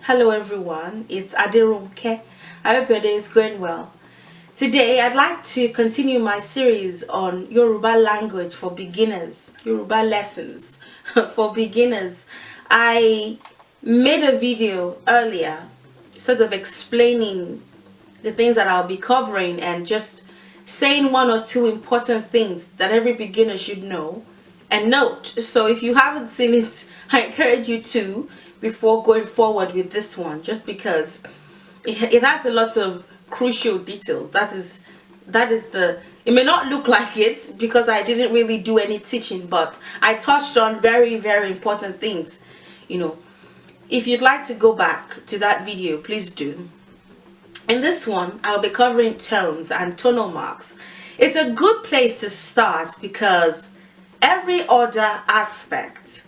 Hello everyone, it's Adirunke. I hope your day is going well. Today I'd like to continue my series on Yoruba language for beginners, Yoruba lessons for beginners. I made a video earlier sort of explaining the things that I'll be covering and just saying one or two important things that every beginner should know and note. So if you haven't seen it, I encourage you to before going forward with this one, just because it has a lot of crucial details. That is it may not look like it because I didn't really do any teaching, but I touched on very, very important things. If you'd like to go back to that video, please do. In this one, I'll be covering tones and tonal marks. It's a good place to start because every other aspect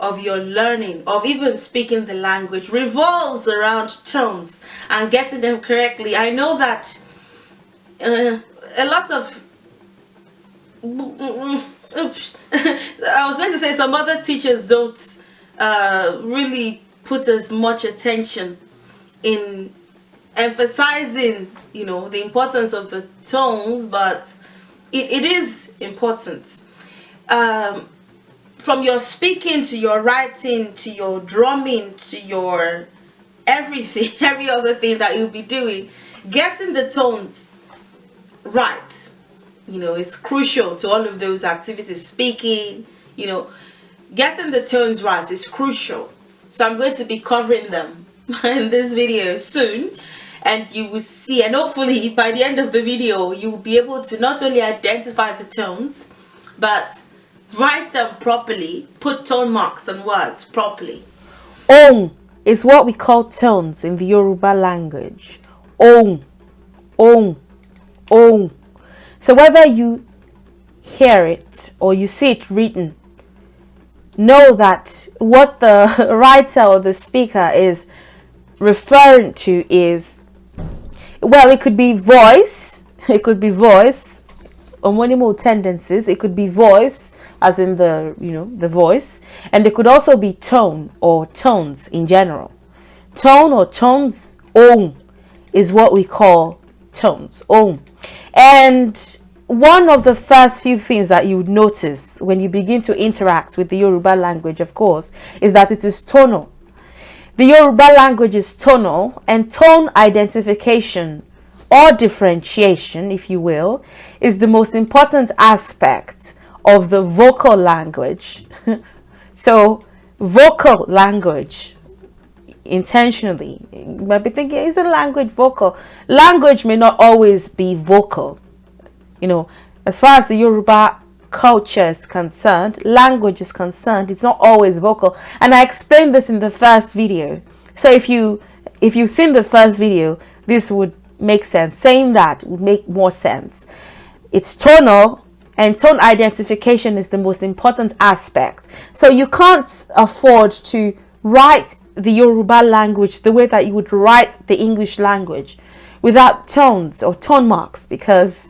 of your learning, of even speaking the language, revolves around tones and getting them correctly. I know that a lot of I was going to say some other teachers don't really put as much attention in emphasizing the importance of the tones, but it is important. From your speaking to your writing to your drumming to your everything, every other thing that you'll be doing, getting the tones right, is crucial to all of those activities. Speaking, getting the tones right is crucial. So I'm going to be covering them in this video soon, and you will see, and hopefully by the end of the video you will be able to not only identify the tones but write them properly, put tone marks on words properly. Ohun is what we call tones in the Yoruba language. Ohun, ohun, ohun. So whether you hear it or you see it written, know that what the writer or the speaker is referring to is, well, it could be voice, homonymous tendencies, it could be voice, as in the voice, and it could also be tone or tones in general. Tone or tones, ohun, is what we call tones, ohun. And one of the first few things that you would notice when you begin to interact with the Yoruba language, of course, is that it is tonal. The Yoruba language is tonal, and tone identification or differentiation, if you will, is the most important aspect of the vocal language. So vocal language, intentionally, you might be thinking, isn't language vocal? Language may not always be vocal. As far as the Yoruba culture is concerned, language is concerned, it's not always vocal, and I explained this in the first video. So if you've seen the first video, this would make sense. Saying that would make more sense. It's tonal, and tone identification is the most important aspect. So you can't afford to write the Yoruba language the way that you would write the English language without tones or tone marks, because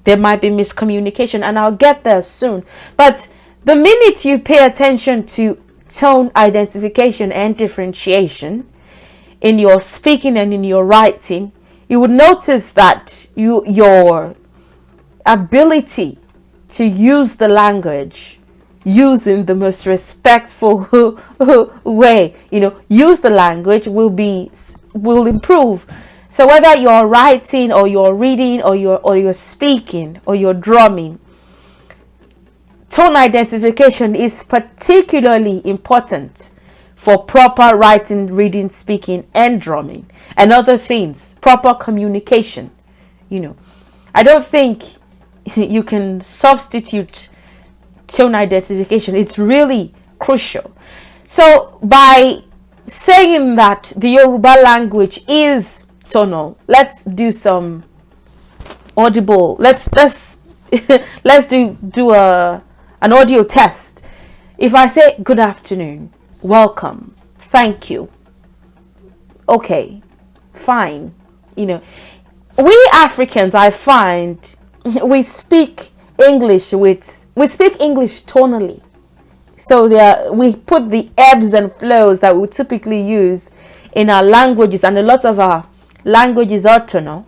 there might be miscommunication, and I'll get there soon. But the minute you pay attention to tone identification and differentiation in your speaking and in your writing, you would notice that your ability to use the language using the most respectful way, use the language will improve. So whether you're writing or you're reading or you're speaking or you're drumming, tone identification is particularly important for proper writing, reading, speaking, and drumming, and other things, proper communication. I don't think you can substitute tone identification. It's really crucial. So by saying that the Yoruba language is tonal, let's do some audible, let's do an audio test. If I say good afternoon, welcome, thank you, okay, fine. We Africans, I find, we speak English tonally. So we put the ebbs and flows that we typically use in our languages, and a lot of our languages are tonal.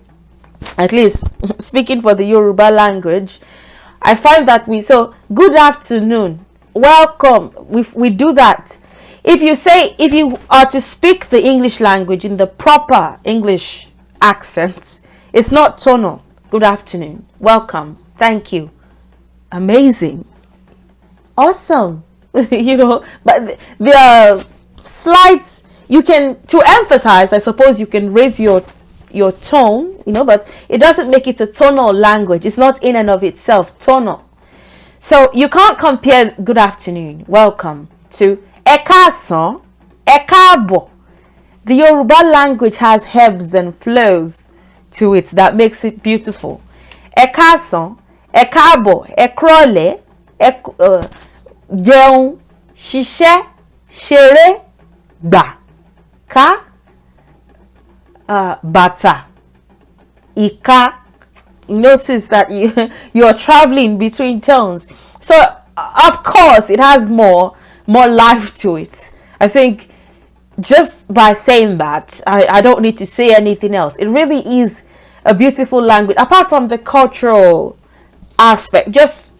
At least speaking for the Yoruba language, I find that so good afternoon, welcome, we do that. If you are to speak the English language in the proper English accent, it's not tonal. Good afternoon, welcome, thank you, amazing, awesome. But there are slight, you can, to emphasize, I suppose you can raise your tone, but it doesn't make it a tonal language. It's not in and of itself tonal. So you can't compare good afternoon, welcome, to ekasan, ekabo. The Yoruba language has ebbs and flows to it that makes it beautiful. Ekasan, ekabo, ekrole, jẹun, ṣiṣẹ́, ṣeré, gbà, ká, bàtà, ìka. Notice that you're traveling between tones. So of course it has more life to it. I think just by saying that, I don't need to say anything else. It really is a beautiful language. Apart from the cultural aspect, just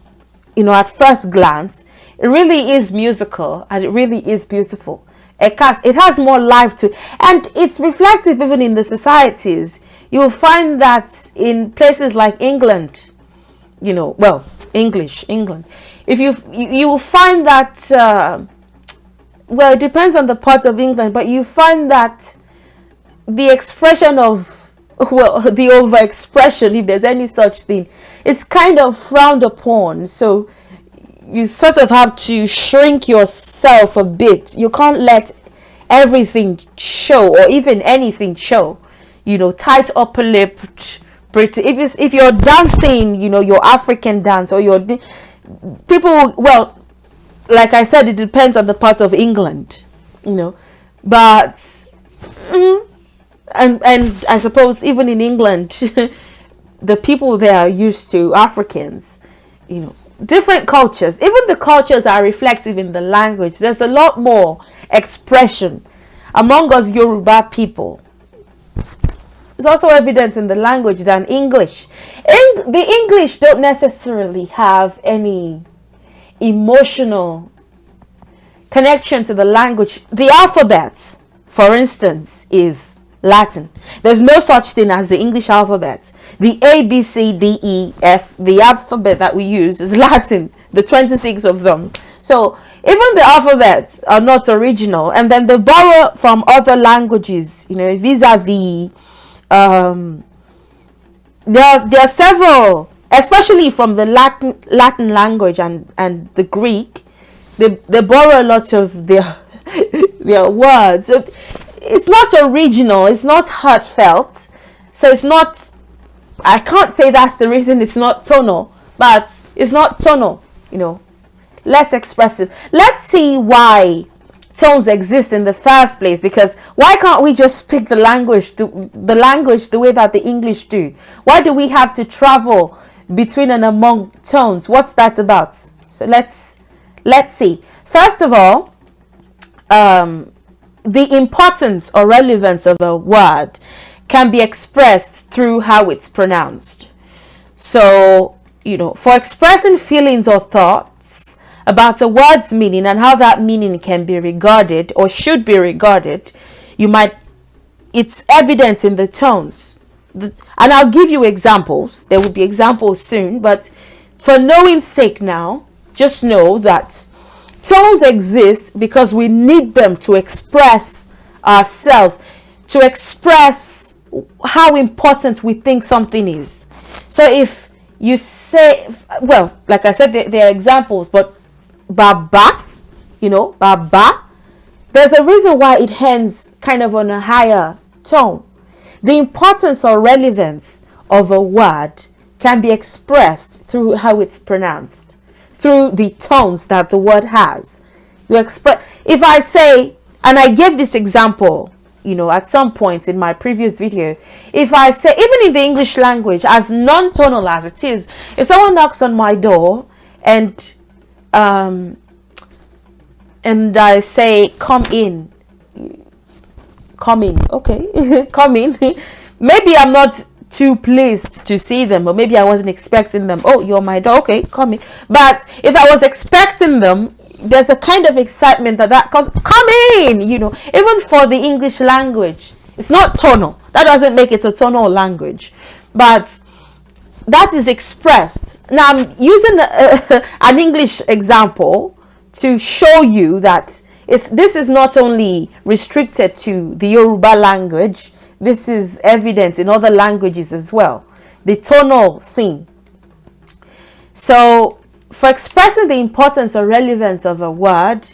at first glance, it really is musical and it really is beautiful. It has more life to it, and it's reflective even in the societies. You'll find that in places like England, England. If you will find that, it depends on the part of England, but you find that the expression of, the overexpression, if there's any such thing, is kind of frowned upon. So you sort of have to shrink yourself a bit. You can't let everything show, or even anything show. Tight upper lip, pretty. If you're dancing, your African dance, or your people, like I said, it depends on the part of England, but and I suppose even in England, the people there are used to Africans, different cultures. Even the cultures are reflective in the language. There's a lot more expression among us Yoruba people. It's also evident in the language than English. The English don't necessarily have any emotional connection to the language. The alphabet, for instance, is Latin. There's no such thing as the English alphabet. The A, B, C, D, E, F, the alphabet that we use is Latin, the 26 of them. So even the alphabets are not original, and then they borrow from other languages, vis-a-vis. There are several, especially from the Latin language and the Greek. They borrow a lot of their words. So it's not original, it's not heartfelt, so it's not, I can't say that's the reason it's not tonal, but it's not tonal, less expressive. Let's see why tones exist in the first place, because why can't we just speak the language the way that the English do? Why do we have to travel between and among tones? What's that about? So let's see. First of all, the importance or relevance of a word can be expressed through how it's pronounced. So, for expressing feelings or thoughts about a word's meaning and how that meaning can be regarded or should be regarded, it's evident in the tones. And I'll give you examples. There will be examples soon, but for knowing's sake now, just know that tones exist because we need them to express ourselves, to express how important we think something is. So if you say, like I said, there are examples, but Baba, Baba, there's a reason why it ends kind of on a higher tone. The importance or relevance of a word can be expressed through how it's pronounced, through the tones that the word has. You express. If I say, and I gave this example, at some point in my previous video, if I say, even in the English language, as non-tonal as it is, if someone knocks on my door and I say, come in, okay, come in. Maybe I'm not too pleased to see them, or maybe I wasn't expecting them. Oh, you're my door, okay, come in. But if I was expecting them, there's a kind of excitement that comes, come in, even for the English language. It's not tonal. That doesn't make it a tonal language, but that is expressed. Now I'm using an English example to show you that this is not only restricted to the Yoruba language. This is evident in other languages as well. The tonal thing. So, for expressing the importance or relevance of a word,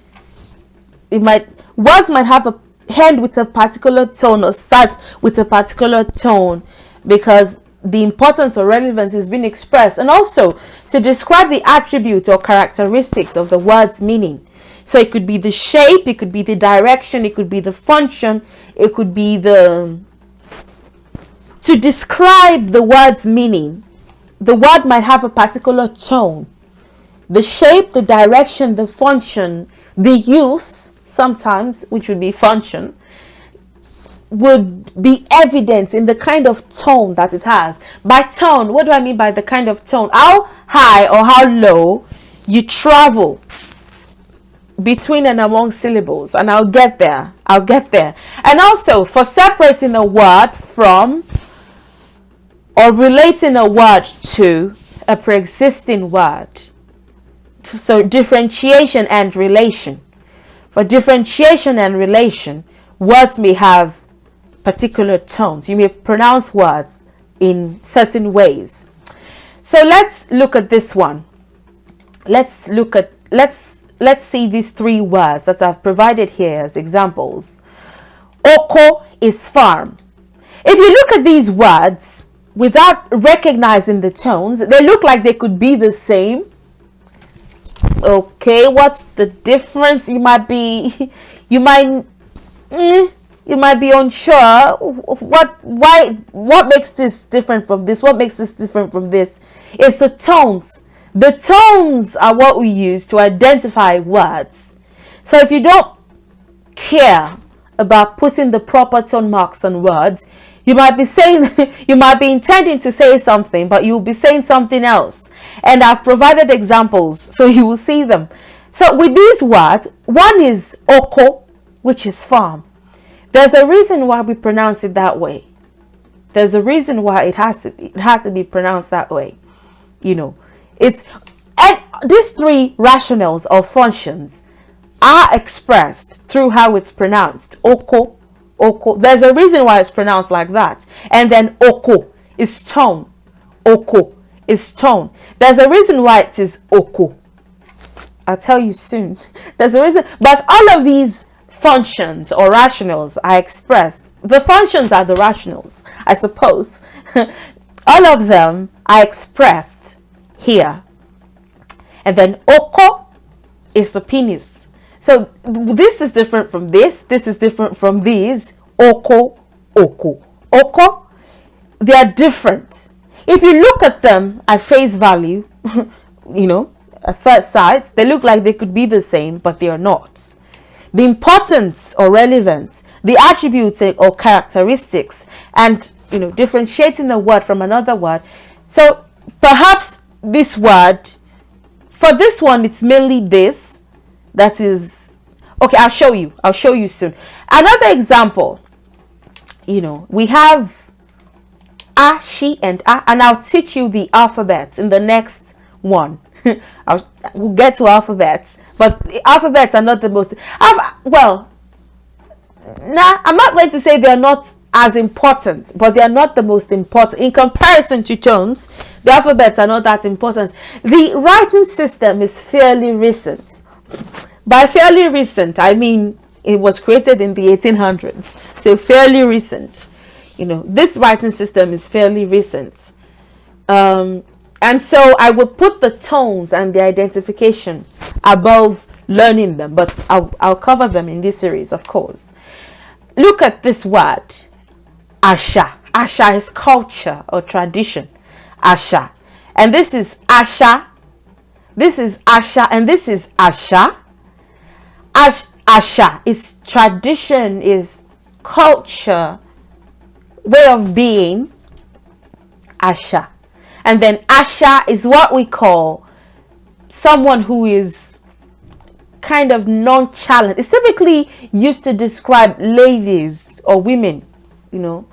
words might have a end with a particular tone or start with a particular tone because the importance or relevance is being expressed, and also to describe the attribute or characteristics of the word's meaning. So it could be the shape, it could be the direction, it could be the function, it could be to describe the word's meaning. The word might have a particular tone. The shape, the direction, the function, the use, sometimes, which would be function, would be evident in the kind of tone that it has. By tone, what do I mean by the kind of tone? How high or how low you travel between and among syllables, and I'll get there. And also for separating a word from or relating a word to a pre-existing word. So differentiation and relation. For differentiation and relation, words may have particular tones. You may pronounce words in certain ways. So let's look at this one. Let's see these three words that I've provided here as examples. Oko is farm. If you look at these words without recognizing the tones, they look like they could be the same. Okay, what's the difference? You might be unsure. What makes this different from this? What makes this different from this? It's the tones. The tones are what we use to identify words. So if you don't care about putting the proper tone marks on words, you might be intending to say something, but you'll be saying something else. And I've provided examples so you will see them. So with these words, one is oko, which is farm. There's a reason why we pronounce it that way. There's a reason why it has to be pronounced that way. And these three rationales or functions are expressed through how it's pronounced. Oko. There's a reason why it's pronounced like that. And then oko is tone. Oko is tone. There's a reason why it is oko. I'll tell you soon. There's a reason. But all of these functions or rationals are expressed. The functions are the rationals, I suppose. All of them are expressed here. And then oko is the penis. So this is different from this. This is different from these. Oko. They are different. If you look at them at face value, at first sight, they look like they could be the same, but they are not. The importance or relevance, the attributes or characteristics, and differentiating the word from another word. So perhaps this word, for this one, it's mainly this. That is okay. I'll show you soon. Another example, we have a, she, and a, and I'll teach you the alphabet in the next one. We'll get to alphabets, but the alphabets are not the most I'm not going to say they're not as important, but they are not the most important in comparison to tones. The alphabets are not that important. The writing system is fairly recent. By fairly recent, I mean it was created in the 1800s, so fairly recent. This writing system is fairly recent. And so I would put the tones and the identification above learning them, but I'll cover them in this series, of course. Look at this word, Asha. Asha is culture or tradition. Asha. And this is Asha. This is Asha, and this is Asha. Asha is tradition, is culture, way of being. Asha. And then Asha is what we call someone who is kind of nonchalant. It's typically used to describe ladies or women, you know.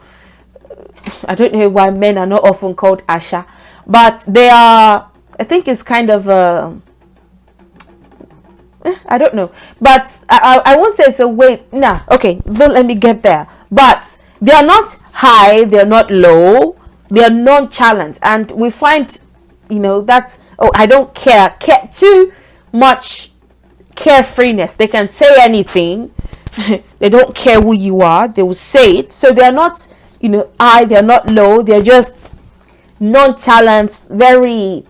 I don't know why men are not often called Asha, but they are, I think it's kind of I don't know, but I won't say it's a way. Nah, okay, don't let me get there. But they are not high, they are not low, they are nonchalant, and we find, you know, that's, oh, I don't care too much carefreeness. They can say anything. They don't care who you are, they will say it. So they are not, you know, high, they are not low, they're just nonchalant, very.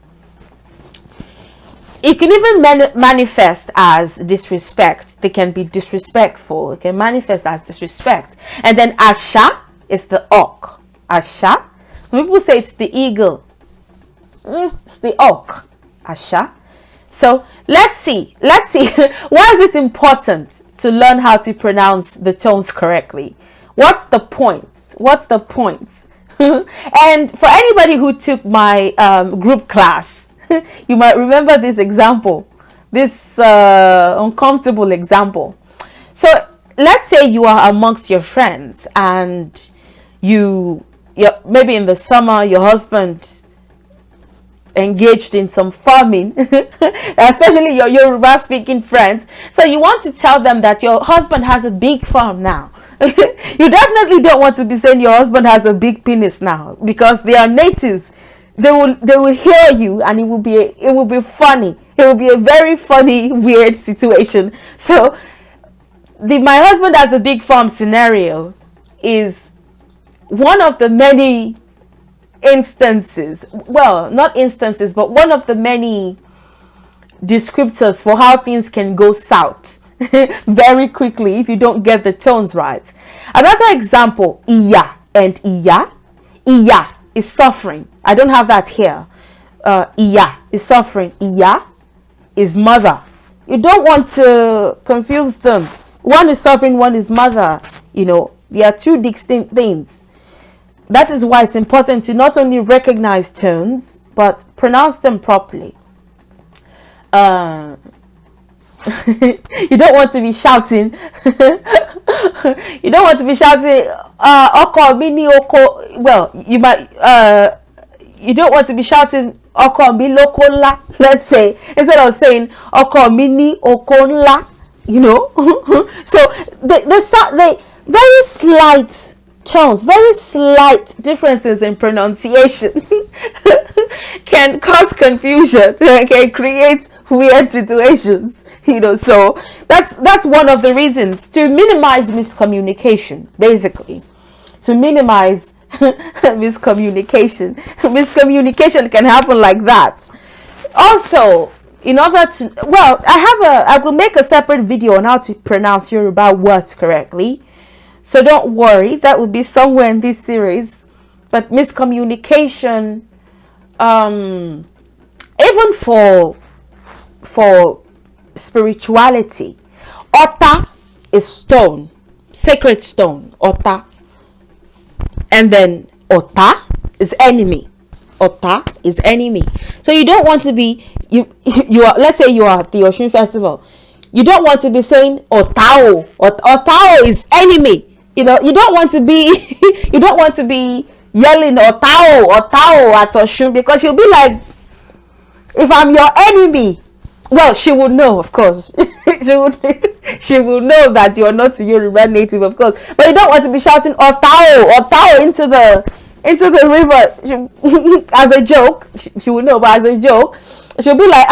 It can even manifest as disrespect. They can be disrespectful. It can manifest as disrespect. And then Asha is the auk. Asha. Some people say it's the eagle. It's the auk. Asha. So let's see. Why is it important to learn how to pronounce the tones correctly? What's the point? And for anybody who took my group class, you might remember this example, this uncomfortable example. So let's say you are amongst your friends, and you're maybe in the summer, your husband engaged in some farming, especially your Yoruba speaking friends. So you want to tell them that your husband has a big farm now. You definitely don't want to be saying your husband has a big penis now, because they are natives. They will hear you, and it will be funny. It will be a very funny, weird situation. So my husband has a big farm scenario is one of the many instances, well, not instances, but one of the many descriptors for how things can go south very quickly if you don't get the tones right. Another example, iya and iya. Iya is suffering. I don't have that here. Iya is suffering. Iya is mother. You don't want to confuse them. One is suffering, one is mother. You know, they are two distinct things. That is why it's important to not only recognize tones, but pronounce them properly. You don't want to be shouting. You don't want to be shouting. Oko mini oko. Well, you might. You don't want to be shouting oko mi lokola. Let's say, instead of saying oko mini okonla. You know. So they very slight tones, very slight differences in pronunciation can cause confusion. Can create weird situations. You know, so that's one of the reasons, to minimize miscommunication, basically. To minimize miscommunication. Miscommunication can happen like that. Also, in order to, well, I will make a separate video on how to pronounce Yoruba words correctly. So don't worry, that will be somewhere in this series. But miscommunication, even for spirituality, Ota is stone, sacred stone, Ota. And then Ota is enemy. Ota is enemy. So you don't want to be, you are, let's say you are at the Oshun festival. You don't want to be saying Otao. Otao is enemy. You know, you don't want to be yelling Otao at Oshun, because she'll be like, if I'm your enemy, well, she would know, of course. she will know that you're not a Yoruba native, of course. But you don't want to be shouting Otao into the river as a joke. She will know, but as a joke, she'll be like,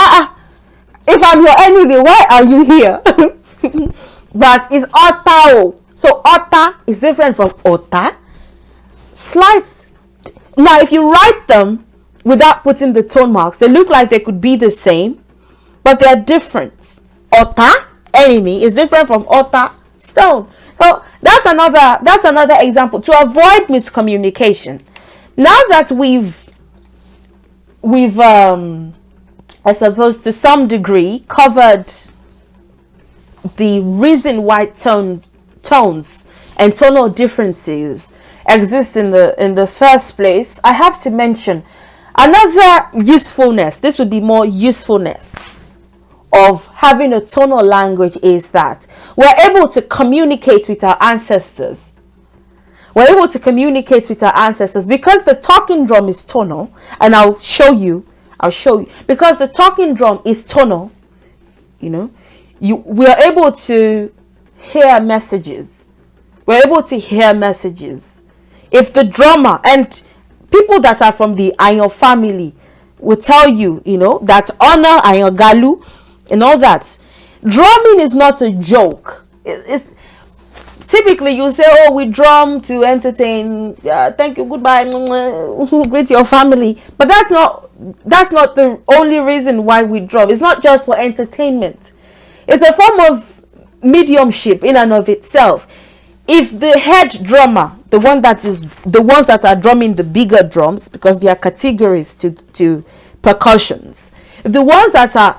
if I'm your enemy, why are you here? But it's Otao. So Ota is different from Ota. Slight. Now, if you write them without putting the tone marks, they look like they could be the same, but they are different. Ota, enemy, is different from Ota, stone. So that's another example to avoid miscommunication. Now that we've I suppose to some degree covered the reason why tones and tonal differences exist in the first place, I have to mention another usefulness. This would be more usefulness of having a tonal language, is that we're able to communicate with our ancestors. We're able to communicate with our ancestors because the talking drum is tonal, and I'll show you because the talking drum is tonal. We are able to hear messages. We're able to hear messages. If the drummer, and people that are from the Ayon family will tell you, that honor Ayon Galu and all that. Drumming is not a joke. It's typically you say, oh, we drum to entertain, thank you, goodbye, greet your family. But that's not the only reason why we drum. It's not just for entertainment. It's a form of mediumship in and of itself. If the head drummer, the ones that are drumming the bigger drums, because there are categories to percussions, the ones that are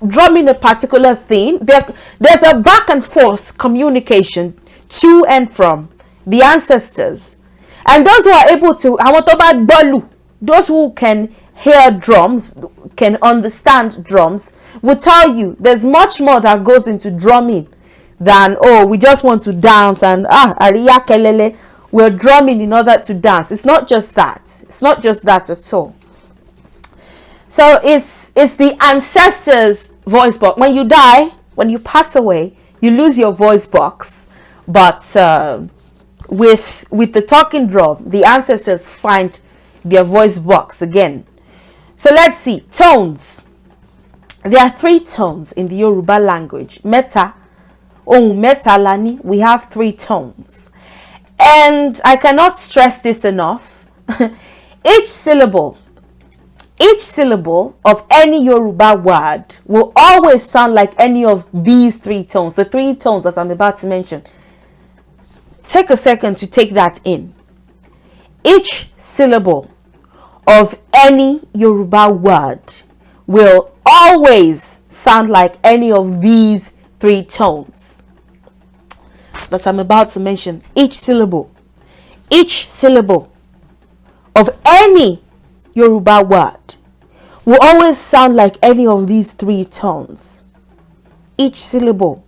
drumming a particular theme, there's a back and forth communication to and from the ancestors, and those who are able to, those who can hear drums, can understand drums, will tell you there's much more that goes into drumming than, oh, we just want to dance and ariya kelele. We're drumming in order to dance. It's not just that. It's not just that at all. So it's the ancestors' voice box. When you die, when you pass away, you lose your voice box. But with the talking drum, the ancestors find their voice box again. So let's see. Tones. There are 3 tones in the Yoruba language. Meta, meta lani. We have 3 tones. And I cannot stress this enough. Each syllable of any Yoruba word will always sound like any of these 3 tones, the 3 tones that I'm about to mention. Take a second to take that in. Each syllable of any Yoruba word will always sound like any of these 3 tones that I'm about to mention. Each syllable of any Yoruba word will always sound like any of these 3 tones. Each syllable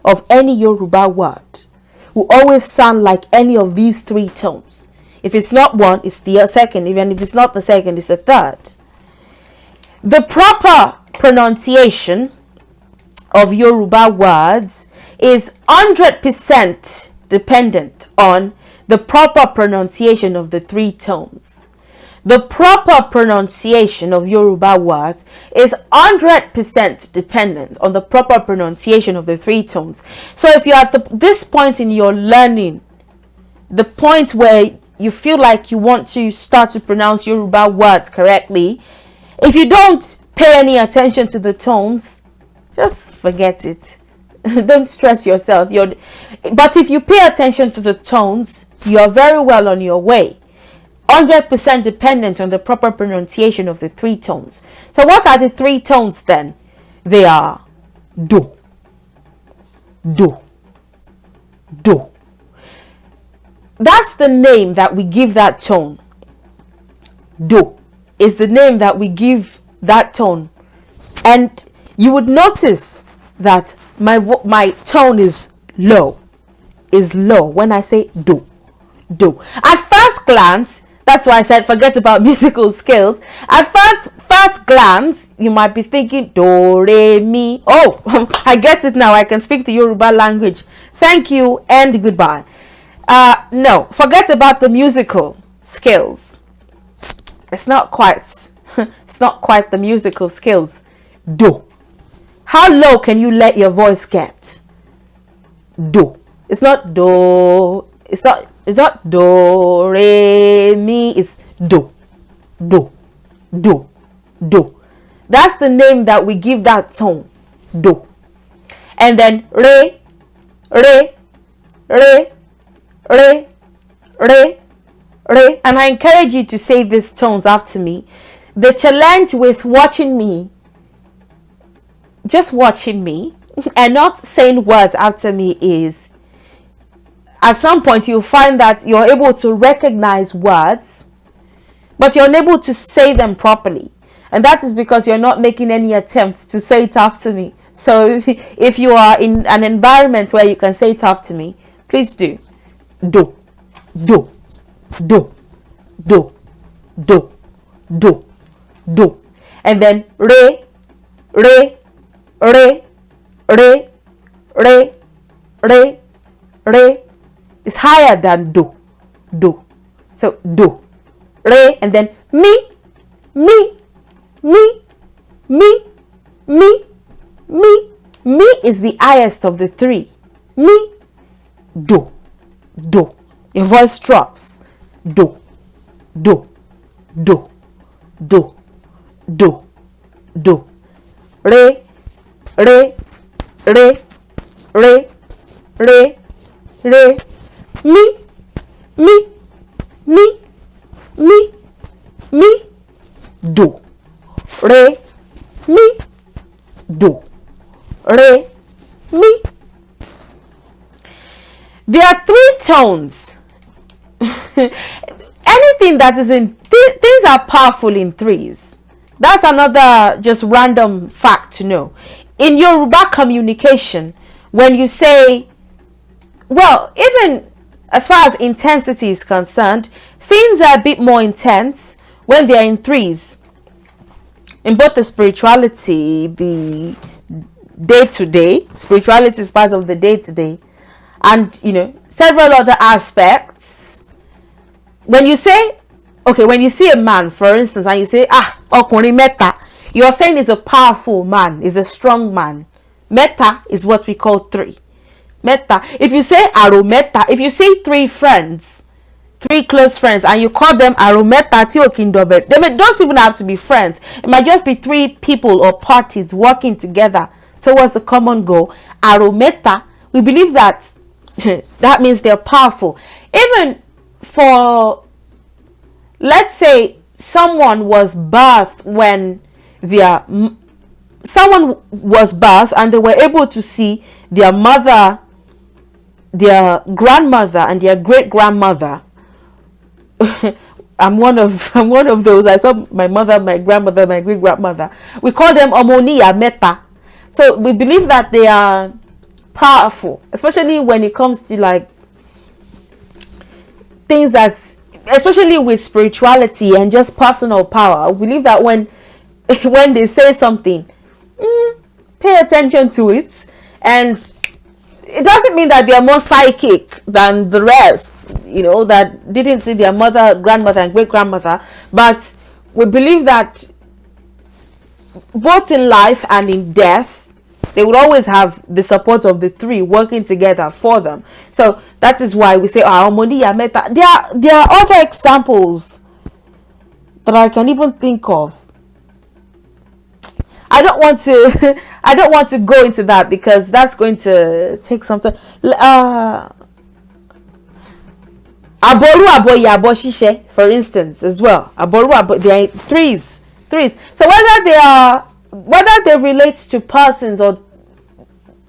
of any Yoruba word will always sound like any of these 3 tones. If it's not one, it's the second. Even if it's not the second, it's the third. The proper pronunciation of Yoruba words is 100% dependent on the proper pronunciation of the 3 tones. The proper pronunciation of Yoruba words is 100% dependent on the proper pronunciation of the 3 tones. So if you're at this point in your learning, the point where you feel like you want to start to pronounce Yoruba words correctly, if you don't pay any attention to the tones, just forget it. Don't stress yourself. But if you pay attention to the tones, you are very well on your way. 100% dependent on the proper pronunciation of the 3 tones. So what are the 3 tones then? They are do, do, do. That's the name that we give that tone. Do is the name that we give that tone. And you would notice that my tone is low. When I say do, do. At first glance, that's why I said forget about musical skills. At first glance, you might be thinking do, re, mi. Oh, I get it now. I can speak the Yoruba language. Thank you and goodbye. No, forget about the musical skills. It's not quite the musical skills. Do. How low can you let your voice get? Do. It's not do. It's not do, re, mi. It's do, do, do, do. That's the name that we give that tone. do. And then re, re, re, re, re, re. And I encourage you to say these tones after me. The challenge with watching me, just watching me and not saying words after me, is at some point you'll find that you're able to recognize words, but you're unable to say them properly. And that is because you're not making any attempts to say it after me. So if you are in an environment where you can say it after me, please do. Do, do, do, do, do, do, do. And then re, re, re, re, re, re, re is higher than do, do. So do, re, and then me, me, me, me, me, me. Me is the highest of the three. Me, do, do. Your voice drops. Do, do, do, do, do, do. Re, re, re, re, re, re. Me, me, me, me, me. Do. Re, mi, do. Re, mi. There are three tones. Anything that is in things are powerful in threes. That's another just random fact to know. In Yoruba communication, when you say, well, even as far as intensity is concerned, things are a bit more intense when they are in threes. In both the spirituality, the day-to-day, spirituality is part of the day-to-day, and several other aspects. When you say, okay, when you see a man, for instance, and you say, ọkùnrin mẹ́ta, you're saying he's a powerful man, he's a strong man. Mẹ́ta is what we call three. Mẹ́ta. If you say àrò mẹ́ta, if you say three friends, three close friends, and you call them arometa tí ò kí ń dọ̀bẹ̀, they don't even have to be friends. It might just be three people or parties working together towards a common goal. Arometa, we believe that that means they're powerful. Even for, let's say, someone was birthed and they were able to see their mother, their grandmother, and their great grandmother. I'm one of those. I saw my mother, my grandmother, my great grandmother. We call them Omoniya Meta. So we believe that they are powerful, especially when it comes to like things that's, especially with spirituality and just personal power. We believe that when they say something, pay attention to it. And it doesn't mean that they are more psychic than the rest, that didn't see their mother, grandmother, and great grandmother. But we believe that both in life and in death, they would always have the support of the three working together for them. So that is why we say Omoniya Meta. There are other examples that I can even think of. I don't want to go into that because that's going to take some time. Aboru aboye aboshishe, for instance, as well. Aboru abo, they are threes. So whether they relate to persons or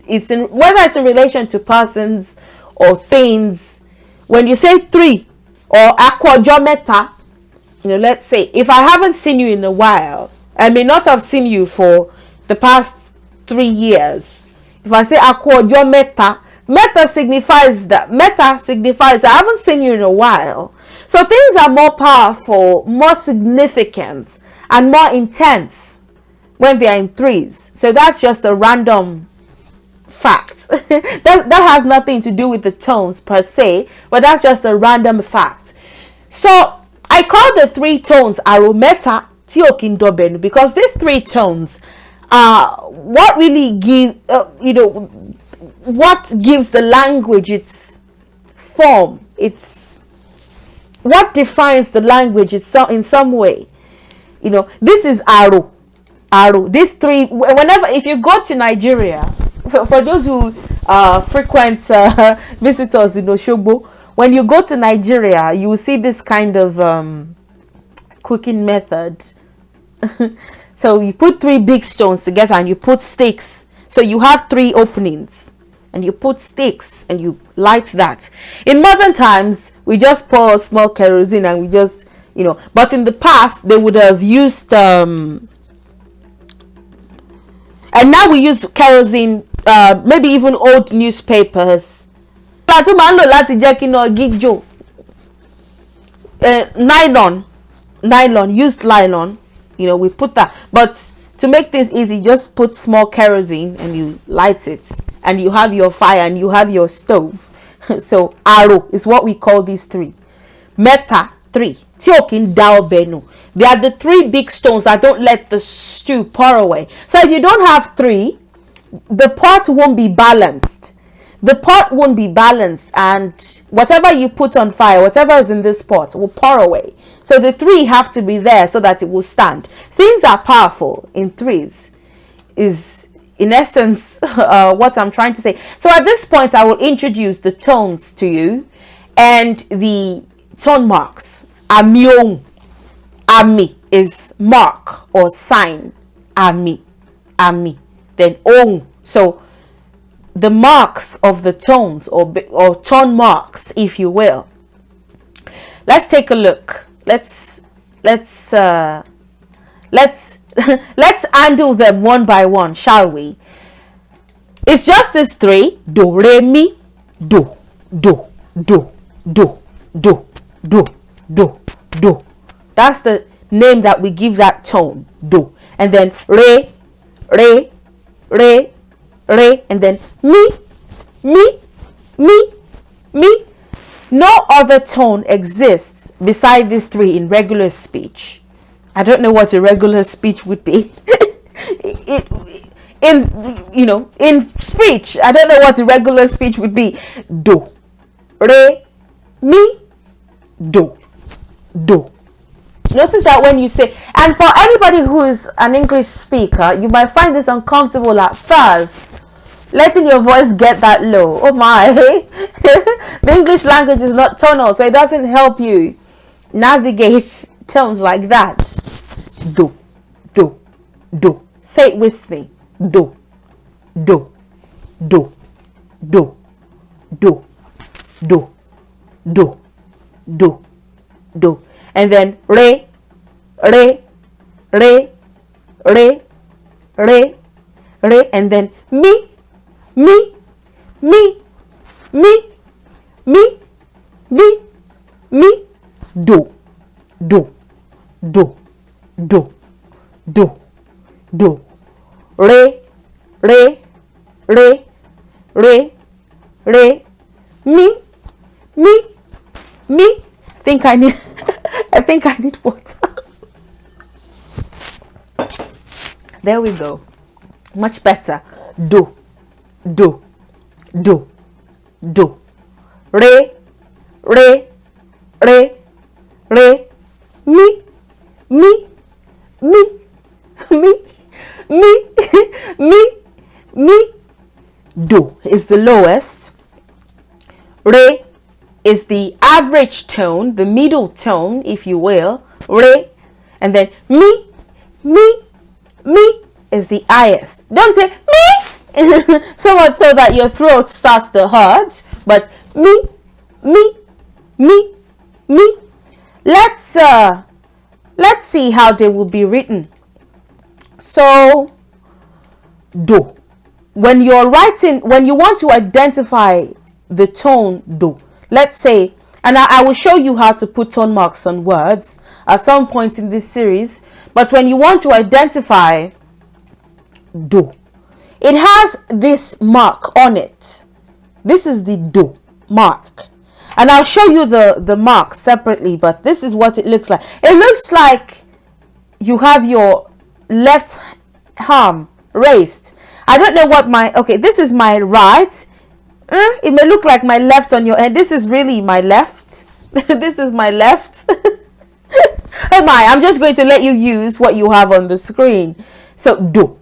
whether it's in relation to persons or things, when you say three or akwajometa, let's say if I haven't seen you in a while, I may not have seen you for the past 3 years. If I say akwajometa, meta signifies that I haven't seen you in a while. So things are more powerful, more significant, and more intense when they are in threes. So that's just a random fact. that has nothing to do with the tones per se, but that's just a random fact. So I call the three tones arometa tiokindobenu because these three tones are what really give what gives the language its form. It's what defines the language in some way. This is aro. arrow. These three, whenever, if you go to Nigeria, for those who frequent visitors in Oshogbo, when you go to Nigeria, you will see this kind of cooking method. So you put three big stones together and you put sticks. So you have three openings and you put sticks and you light that. In modern times, we just pour small kerosene and we just, but in the past, they would have used, and now we use kerosene, maybe even old newspapers. Nylon, used nylon, we put that. But to make things easy, just put small kerosene and you light it, and you have your fire and you have your stove. So arrow is what we call these three. Meta, three. Tiokin dao benu. They are the three big stones that don't let the stew pour away. So if you don't have three, the pot won't be balanced. The pot won't be balanced, and whatever you put on fire, whatever is in this pot, will pour away. So the three have to be there so that it will stand. Things are powerful in threes, is in essence what I'm trying to say. So at this point, I will introduce the tones to you and the tone marks. Amiong. Ami is mark or sign. Ami. Ami. Then ong. So the marks of the tones or tone marks, if you will. Let's take a look. Let's handle them one by one, shall we? It's just these three: do, re, mi, do, do, do, do, do, do, do, do. That's the name that we give that tone, do. And then re, re, re, re, and then mi, mi, mi, mi. No other tone exists beside these three in regular speech. I don't know what a regular speech would be. In speech, I don't know what a regular speech would be. Do, re, mi, do, do. Notice that when you say, and for anybody who is an English speaker, you might find this uncomfortable at first, letting your voice get that low. Oh my. The English language is not tonal, so it doesn't help you navigate tones like that. Do, do, do. Say it with me. Do, do, do, do, do, do, do, do, do. And then re, re, re, re, re, re, and then mi, mi, mi, mi, mi, mi, mi, do, do, do, do, do, do, re, re, re, re, re, mi, mi, mi. I think I need water. There we go. Much better. Do, do, do, do. Re, re, re, re, mi, mi, mi, mi, mi, mi, mi. Do is the lowest. Re is the average tone, the middle tone, if you will. Re, and then mi, mi, mi is the highest. Don't say me so much so that your throat starts to hurt, but mi, mi, mi, mi. Let's see how they will be written. So do. When you're writing, when you want to identify the tone do, let's say, and I will show you how to put tone marks on words at some point in this series, but when you want to identify do, it has this mark on it. This is the do mark, and I'll show you the mark separately, but this is what it looks like. It looks like you have your left arm raised. I don't know what okay, this is my right. It may look like my left on your head. This is really my left. This is my left. Oh my, I'm just going to let you use what you have on the screen. So do,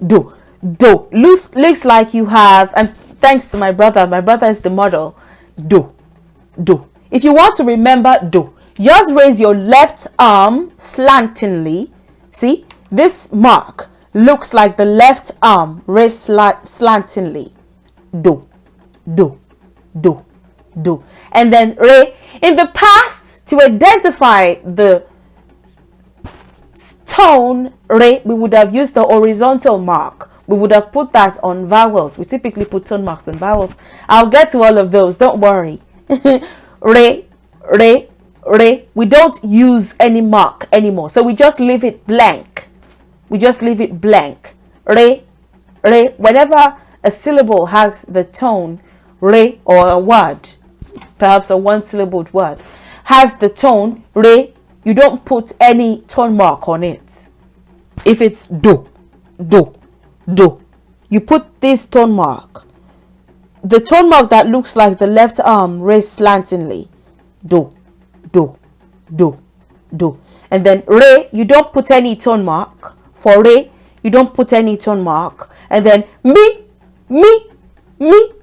do, do. Looks like you have, and thanks to my brother is the model. Do, do. If you want to remember do, just raise your left arm slantingly. See, this mark looks like the left arm raised slantingly. Do, do, do, do. And then re. In the past, to identify the tone re, we would have used the horizontal mark. We would have put that on vowels. We typically put tone marks on vowels. I'll get to all of those, don't worry. Re, re, re. We don't use any mark anymore, so we just leave it blank. We just leave it blank. Re, re. Whenever a syllable has the tone re, or a word, perhaps a one-syllabled word, has the tone re, you don't put any tone mark on it. If it's do, do, do, you put this tone mark. The tone mark that looks like the left arm raised slantingly. Do, do, do, do. And then re, you don't put any tone mark. For re, you don't put any tone mark. And then me, me, me,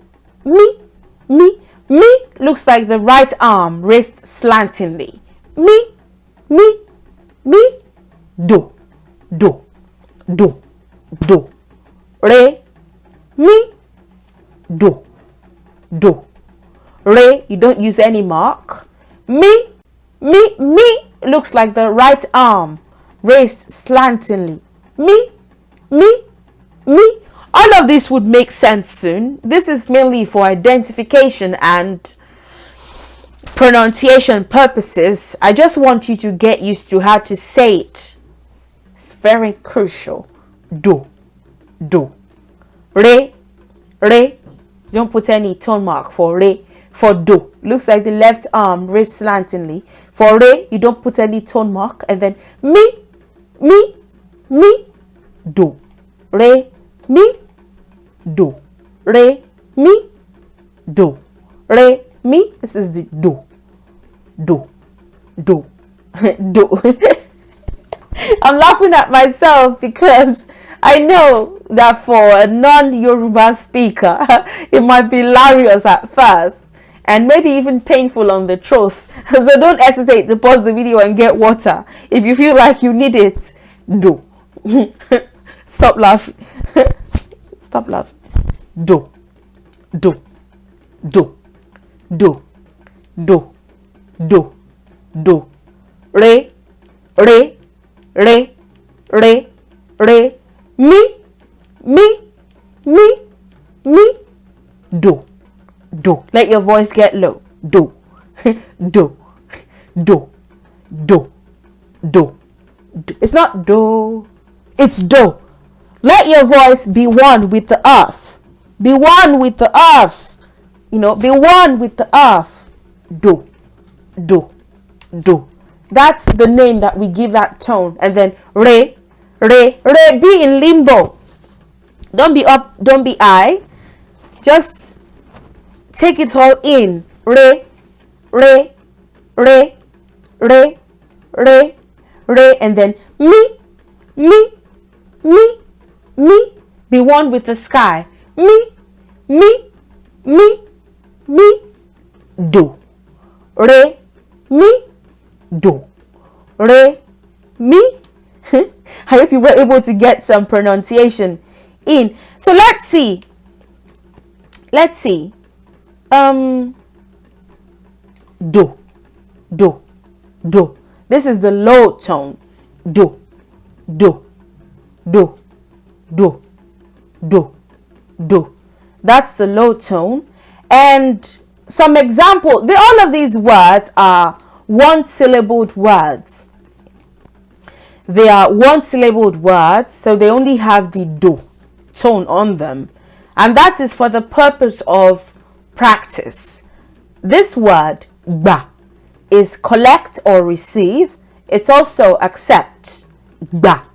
me, me, me looks like the right arm raised slantingly. Me, me, me, do, do, do, do. Re, me, do, do. Re, you don't use any mark. Me, me, me looks like the right arm raised slantingly. Me, me, me. All of this would make sense soon. This is mainly for identification and pronunciation purposes. I just want you to get used to how to say it. It's very crucial. Do, do. Re, re. Don't put any tone mark for re. For do, looks like the left arm raised slantingly. For re, you don't put any tone mark. And then me, me, me, do. Re, me, do. Re, me, do. Re, me. This is the do, do, do, do. I'm laughing at myself because I know that for a non-Yoruba speaker, it might be hilarious at first and maybe even painful on the truth. So don't hesitate to pause the video and get water. If you feel like you need it, do. Stop laughing. Stop laughing. Do, do, do, do, do, do, do. Re, re, re, re, re. Me, me, me, me. Do, do. Let your voice get low. Do, do, do, do, do. It's not do, it's do. Let your voice be one with the earth. Be one with the earth. You know, be one with the earth. Do, do, do. That's the name that we give that tone. And then re, re, re. Be in limbo. Don't be up, don't be I. Just take it all in. Re, re, re, re, re, re. And then me, me, me, me. Be one with the sky. Me, me, me, me. Do. Re, me, do. Re, me. I hope you were able to get some pronunciation in. So let's see. Let's see. Do, do, do. This is the low tone. Do, do, do, do, do, do. That's the low tone. And some example. All of these words are one-syllabled words. They are one-syllabled words, so they only have the do tone on them. And that is for the purpose of practice. This word, ba, is collect or receive. It's also accept. Ba,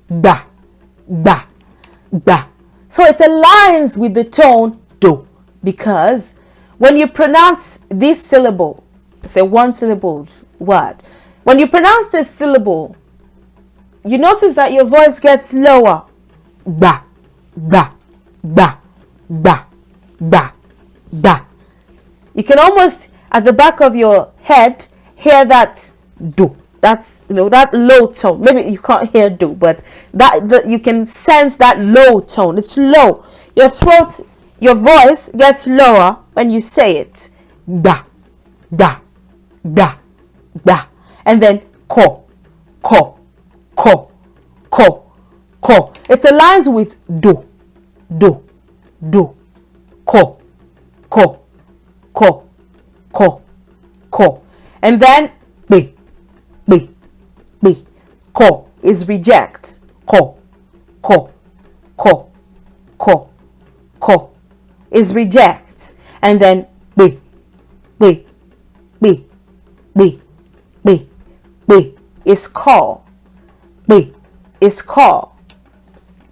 ba, ba, ba. So it aligns with the tone do, because when you pronounce this syllable, it's a one-syllabled word. When you pronounce this syllable, you notice that your voice gets lower. Ba, ba, ba, ba, ba, ba. You can almost, at the back of your head, hear that do. That's, that low tone. Maybe you can't hear do, but you can sense that low tone. It's low. Your throat, your voice gets lower when you say it. Ba, ba, ba, ba. And then ko, ko, ko, ko, ko. It aligns with do, do, do, ko, ko, ko, ko, ko. And then be, be, be. Ko is reject. Ko, ko, ko, ko, ko is reject. And then be, be, be, be, be, be is call. Be is call.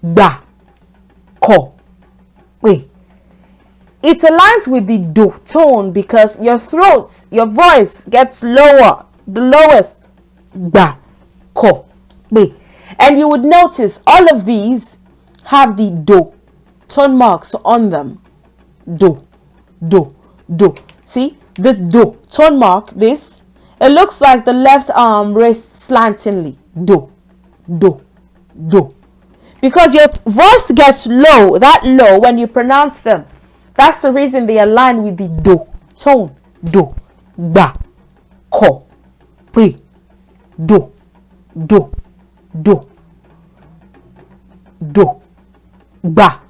Ba, ko, be. It aligns with the do tone because your throat, your voice gets lower, the lowest. Ba, ko, be. And you would notice all of these have the do tone marks on them. Do, do, do. See the do tone mark, this, it looks like the left arm raised slantingly. Do, do, do. Because your voice gets low, that low, when you pronounce them. That's the reason they align with the do tone. Do, ba, ko, pe, do, do, do, do, ba,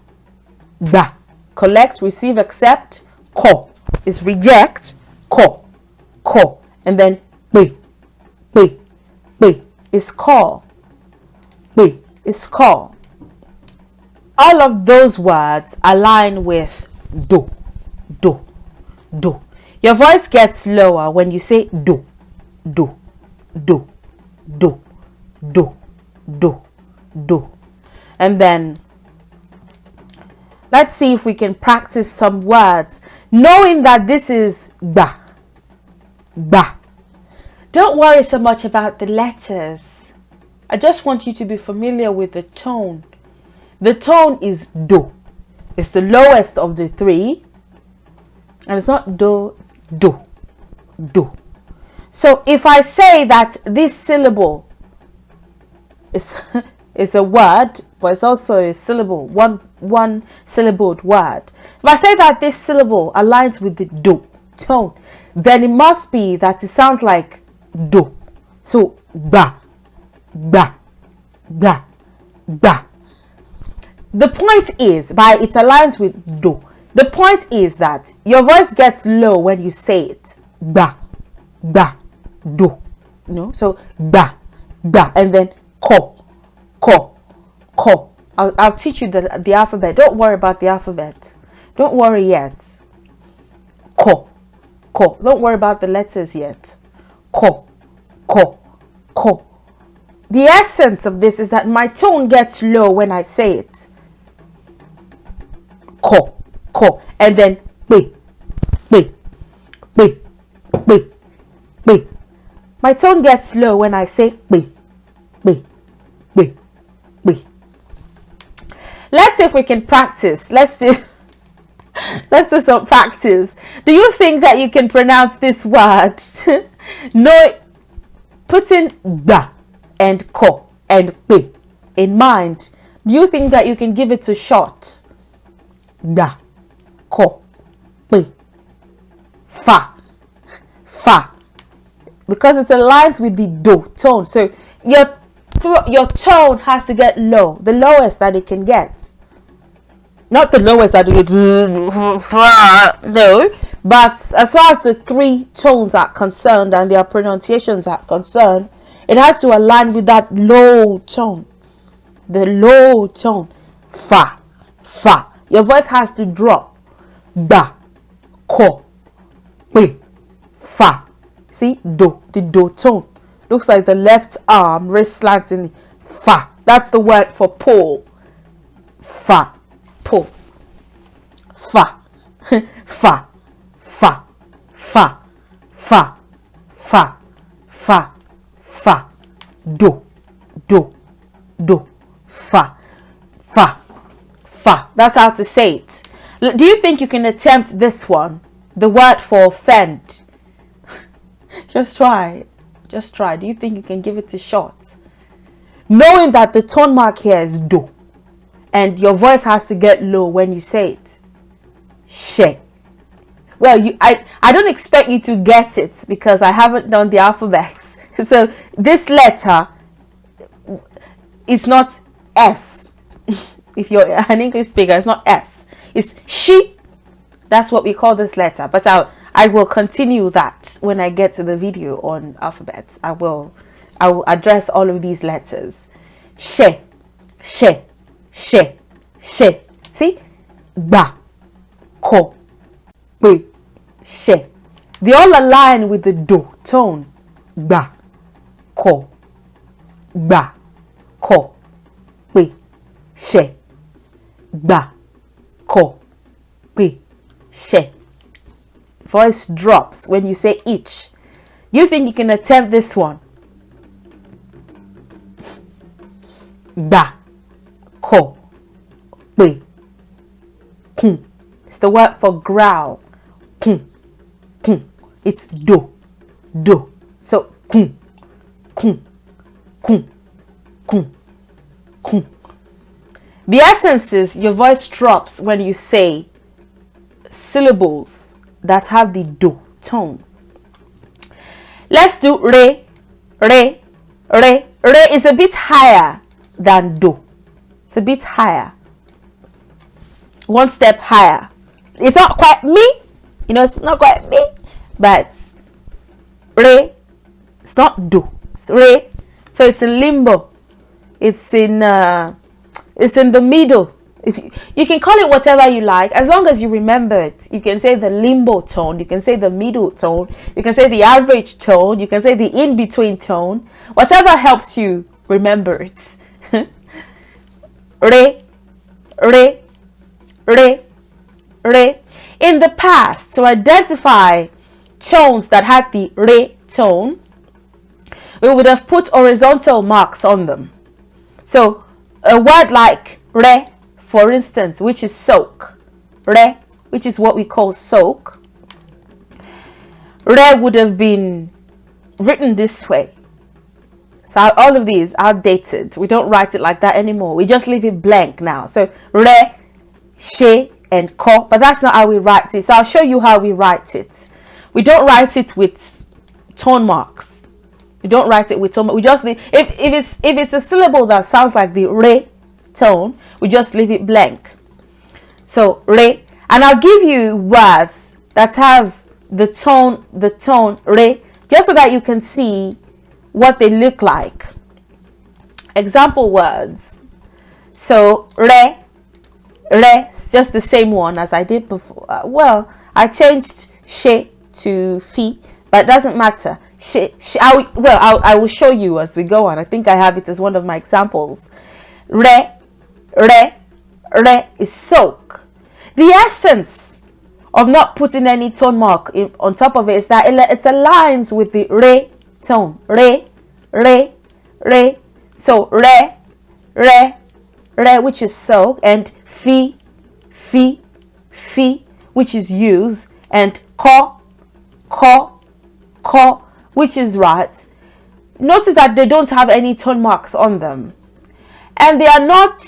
ba. Collect, receive, accept. Ko is reject. Ko, ko. And then be, be, be is call. Be is call. All of those words align with do, do, do. Your voice gets lower when you say do, do, do, do, do, do, do. And then let's see if we can practice some words, knowing that this is ba, ba. Don't worry so much about the letters. I just want you to be familiar with the tone. The tone is do. It's the lowest of the three. And it's not do, it's do, do. So if I say that this syllable is a word, but it's also a syllable, one syllabled word. If I say that this syllable aligns with the do tone, then it must be that it sounds like do. So ba, ba, ba, ba. The point is, by it aligns with do. The point is that your voice gets low when you say it. Ba, ba, do. So ba, ba, and then ko, ko, ko. I'll teach you the alphabet. Don't worry about the alphabet. Don't worry yet. Ko, ko. Don't worry about the letters yet. Ko, ko, ko. The essence of this is that my tone gets low when I say it. Ko, ko, and then be, be, be, be, be. My tone gets low when I say be, be, be, be. Let's see if we can practice. Let's do some practice. Do you think that you can pronounce this word? No, putting ba and ko and be in mind. Do you think that you can give it a shot? Da, ko, be, fa, fa. Because it aligns with the do tone. So your tone has to get low, the lowest that it can get. Not the lowest that it no, but as far as the three tones are concerned and their pronunciations are concerned, it has to align with that low tone. The low tone. Fa, fa. Your voice has to drop. Ba, ko, be, fa. See, do, the do tone. Looks like the left arm raised slanting. Fa. That's the word for pull. Fa, pull. Fa, fa, fa, fa, fa, fa, fa, fa. Do, do, do, fa, fa, fa. That's how to say it. Do you think you can attempt this one? The word for offend. Just try. Just try. Do you think you can give it a shot? Knowing that the tone mark here is do. And your voice has to get low when you say it. She. Well, I don't expect you to get it because I haven't done the alphabet. So this letter is not S. If you're an English speaker, it's not S. It's she. That's what we call this letter. But I will continue that when I get to the video on alphabets. I will address all of these letters. She, she, she, she. See? Ba, ko, pe, she. They all align with the do tone. Ba, ko, ba, ko, pe, she. Ba, ko, pe, she. Voice drops when you say each. You think you can attempt this one? Ba, ko, pe, kun. It's the word for growl. Kun, kun. It's do, do. So kun, kun, kun, kun, kun. The essence is your voice drops when you say syllables that have the do tone. Let's do re, re, re. Re is a bit higher than do. It's a bit higher. One step higher. It's not quite me. It's not quite me. But re, it's not do. It's re. So it's in limbo. It's in the middle. If you can call it whatever you like, as long as you remember it. You can say the limbo tone, you can say the middle tone, you can say the average tone, you can say the in-between tone, whatever helps you remember it. Re, re, re, re. In the past, to identify tones that had the re tone, we would have put horizontal marks on them. So a word like re, for instance, which is soak, re, which is what we call soak, re would have been written this way. So all of these are outdated. We don't write it like that anymore. We just leave it blank now. So re, she, and ko, but that's not how we write it. So I'll show you how we write it. We don't write it with tone marks. We don't write it with tone marks. We just leave, if it's a syllable that sounds like the re tone, we just leave it blank. So re, and I'll give you words that have the tone re, just so that you can see what they look like. Example words. So re, it's just the same one as I did before. Well, I changed she to fi, but it doesn't matter. I will show you as we go on. I think I have it as one of my examples. Re is soak. The essence of not putting any tone mark on top of it is that it aligns with the re tone. Re. So re, which is soak, and fi, which is use, and ko, which is right. Notice that they don't have any tone marks on them, and they are not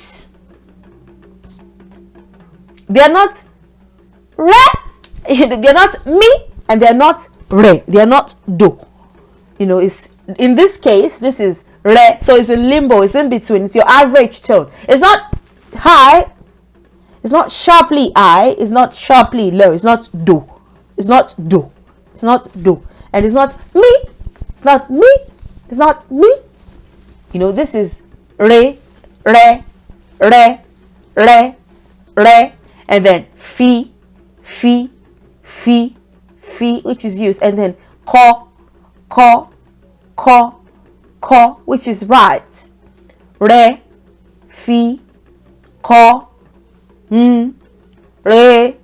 re, they're not me, and they're not re, they're not do. It's in this case, this is re, so it's in limbo, it's in between, it's your average tone. It's not high, it's not sharply high, it's not sharply low, it's not do, it's not do, it's not do, and it's not me, it's not me, it's not me. This is re, and then fi, which is used, and then ko, which is right. Re, fi, ko, re.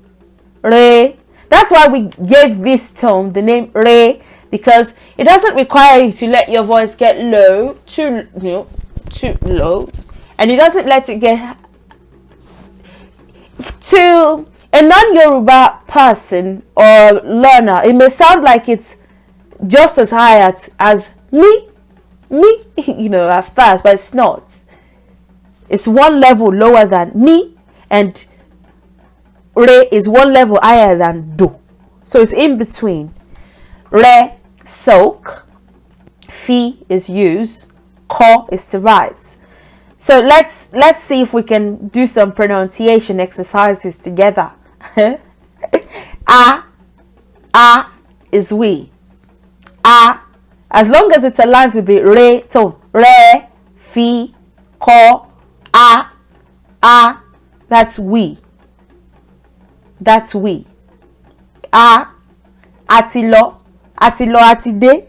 That's why we gave this tone the name re, because it doesn't require you to let your voice get low, too too low, and he doesn't let it get to a non-Yoruba person or learner. It may sound like it's just as high as me, at first, but it's not. It's one level lower than me, and re is one level higher than do. So it's in between. Re, soak. Fi is use. Ko is to write. So let's see if we can do some pronunciation exercises together. A is we. A, as long as it aligns with the re tone. Re, fi, ko, a, that's we. That's we. A, atilo, atide.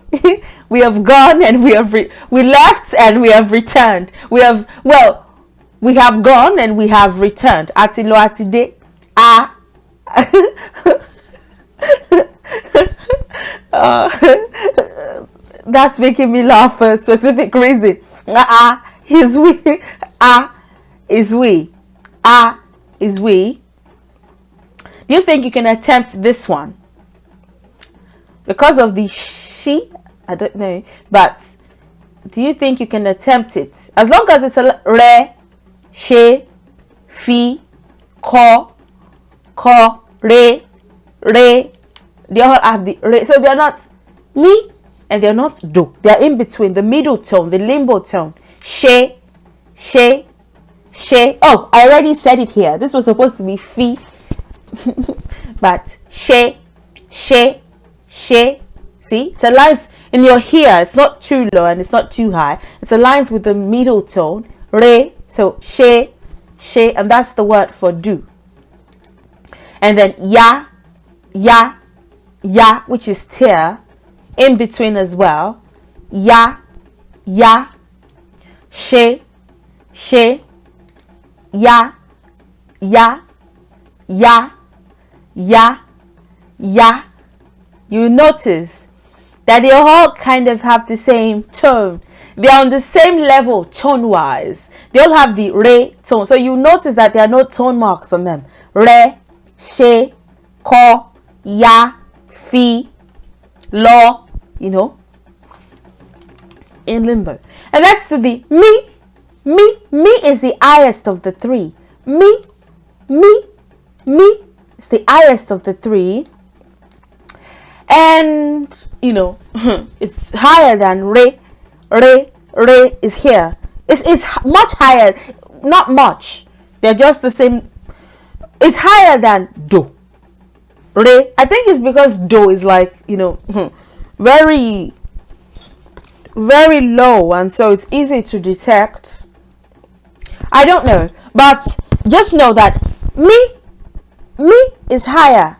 We have gone and we have we left and we have returned. We have gone and we have returned. Atilo, atide. A. That's making me laugh for a specific reason. Is we. Is we. Is we. Do you think you can attempt this one? Because of the she, I don't know, but do you think you can attempt it? As long as it's a re, she, fi, ko, re, they all have the re. So they're not me and they're not do. They're in between, the middle tone, the limbo tone. She. Oh, I already said it here. This was supposed to be fi. But she. See, it aligns in your here. It's not too low and it's not too high. It aligns with the middle tone. Re, so she, and that's the word for do. And then ya, which is tear, in between as well. Ya, she, ya. You notice that they all kind of have the same tone. They're on the same level tone-wise. They all have the re tone. So you notice that there are no tone marks on them. Re, she, ko, ya, fi, lo, in limbo. And that's to the me. Me is the highest of the three. Me is the highest of the three. And it's higher than re. Re is here. It's much higher. Not much. They're just the same. It's higher than do. Re. I think it's because do is like very, very low, and so it's easy to detect. I don't know, but just know that me is higher.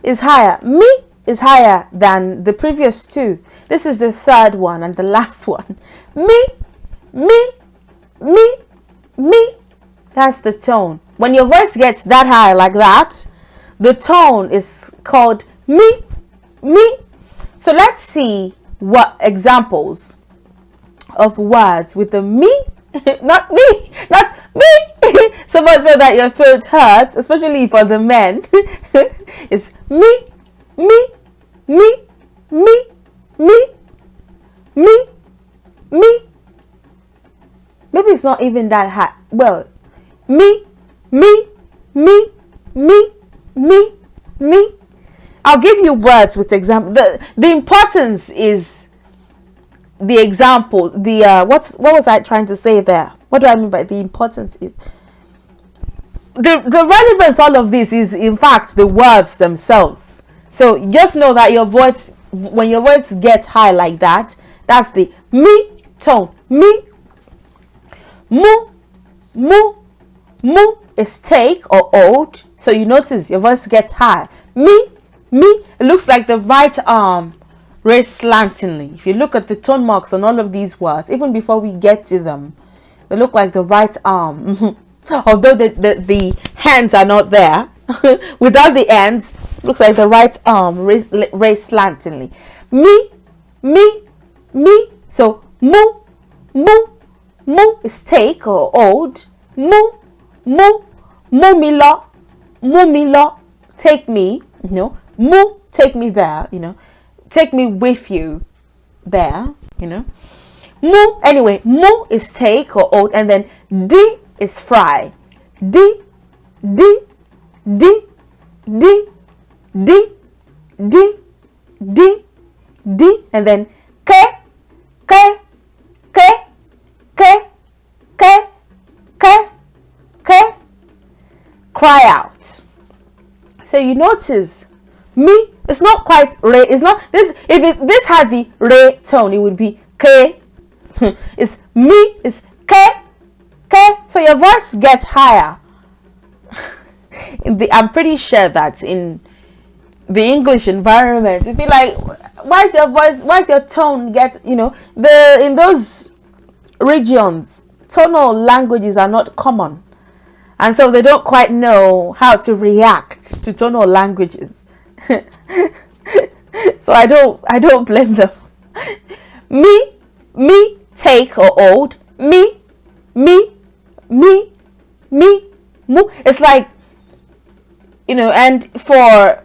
Me is higher than the previous two. This is the third one and the last one. Me. That's the tone. When your voice gets that high like that, the tone is called me. So let's see what examples of words with the me, not me. So much so that your throat hurts, especially for the men. It's me. Maybe it's not even that high. Well, me. I'll give you words with example. The importance is the example. What was I trying to say there? What do I mean by the importance is the relevance? All of this is in fact the words themselves. So just know that your voice, when your voice gets high like that, that's the me tone. Me. Mu is take or old. So you notice your voice gets high. Me. It looks like the right arm raised slantingly. If you look at the tone marks on all of these words, even before we get to them, they look like the right arm. Although the hands are not there. Without the hands, it looks like the right arm raised slantingly. Me. So mu. Mu is take or old. Mu, mu, mu mi lo, take me, mu, take me there, take me with you there, Mu, anyway, mu is take or old, and then di is fry. Di, di, di, di, di, di, di, di, and then ke, ke, ke, ke, ke, ke, ke, cry out. So you notice me, it's not quite re, it's not this, if this had the re tone, it would be ke. It's me, it's ke, ke, so your voice gets higher. I'm pretty sure that in the English environment, it'd be like, why is your tone in those regions, tonal languages are not common, and so they don't quite know how to react to tonal languages. So I don't blame them. Me, take or old. Me, mu. It's like, and for,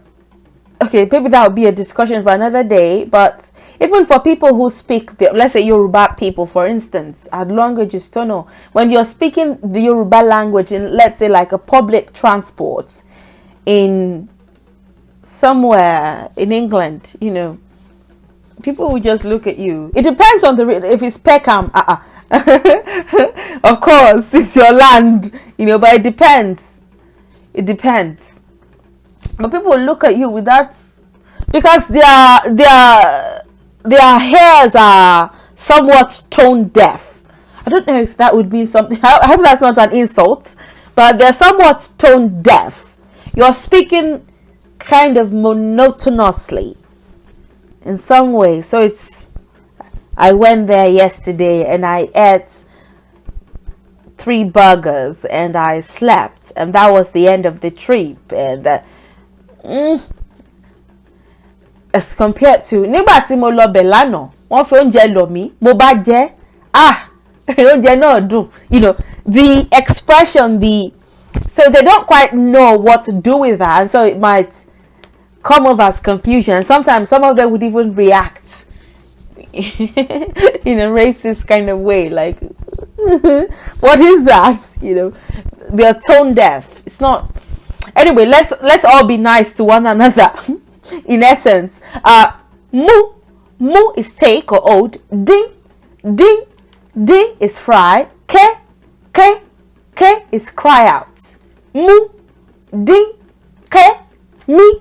okay, maybe that would be a discussion for another day, but even for people who speak, let's say Yoruba people, for instance, our language is tonal. When you're speaking the Yoruba language in, let's say, like a public transport in somewhere in England, people will just look at you. It depends on if it's Peckham, of course, it's your land, but it depends. But people will look at you with that, because their hairs are somewhat tone deaf. I don't know if that would mean something. I hope that's not an insult, but they're somewhat tone deaf. You're speaking kind of monotonously in some way. So I went there yesterday and I ate 3 burgers and I slept, and that was the end of the trip. And as compared to nígbà tí mo lọ bẹ̀ lánàá, wọ́n fi oúnjẹ lọ̀ mí, mo bá jẹ, oúnjẹ náà dùn, the expression, so they don't quite know what to do with that, and so it might come off as confusion. Sometimes some of them would even react in a racist kind of way, like, what is that? They're tone deaf. It's not. Anyway, let's all be nice to one another. In essence, mu is take or old. Di is fry. Ke is cry out. Mu, di, ke, mi,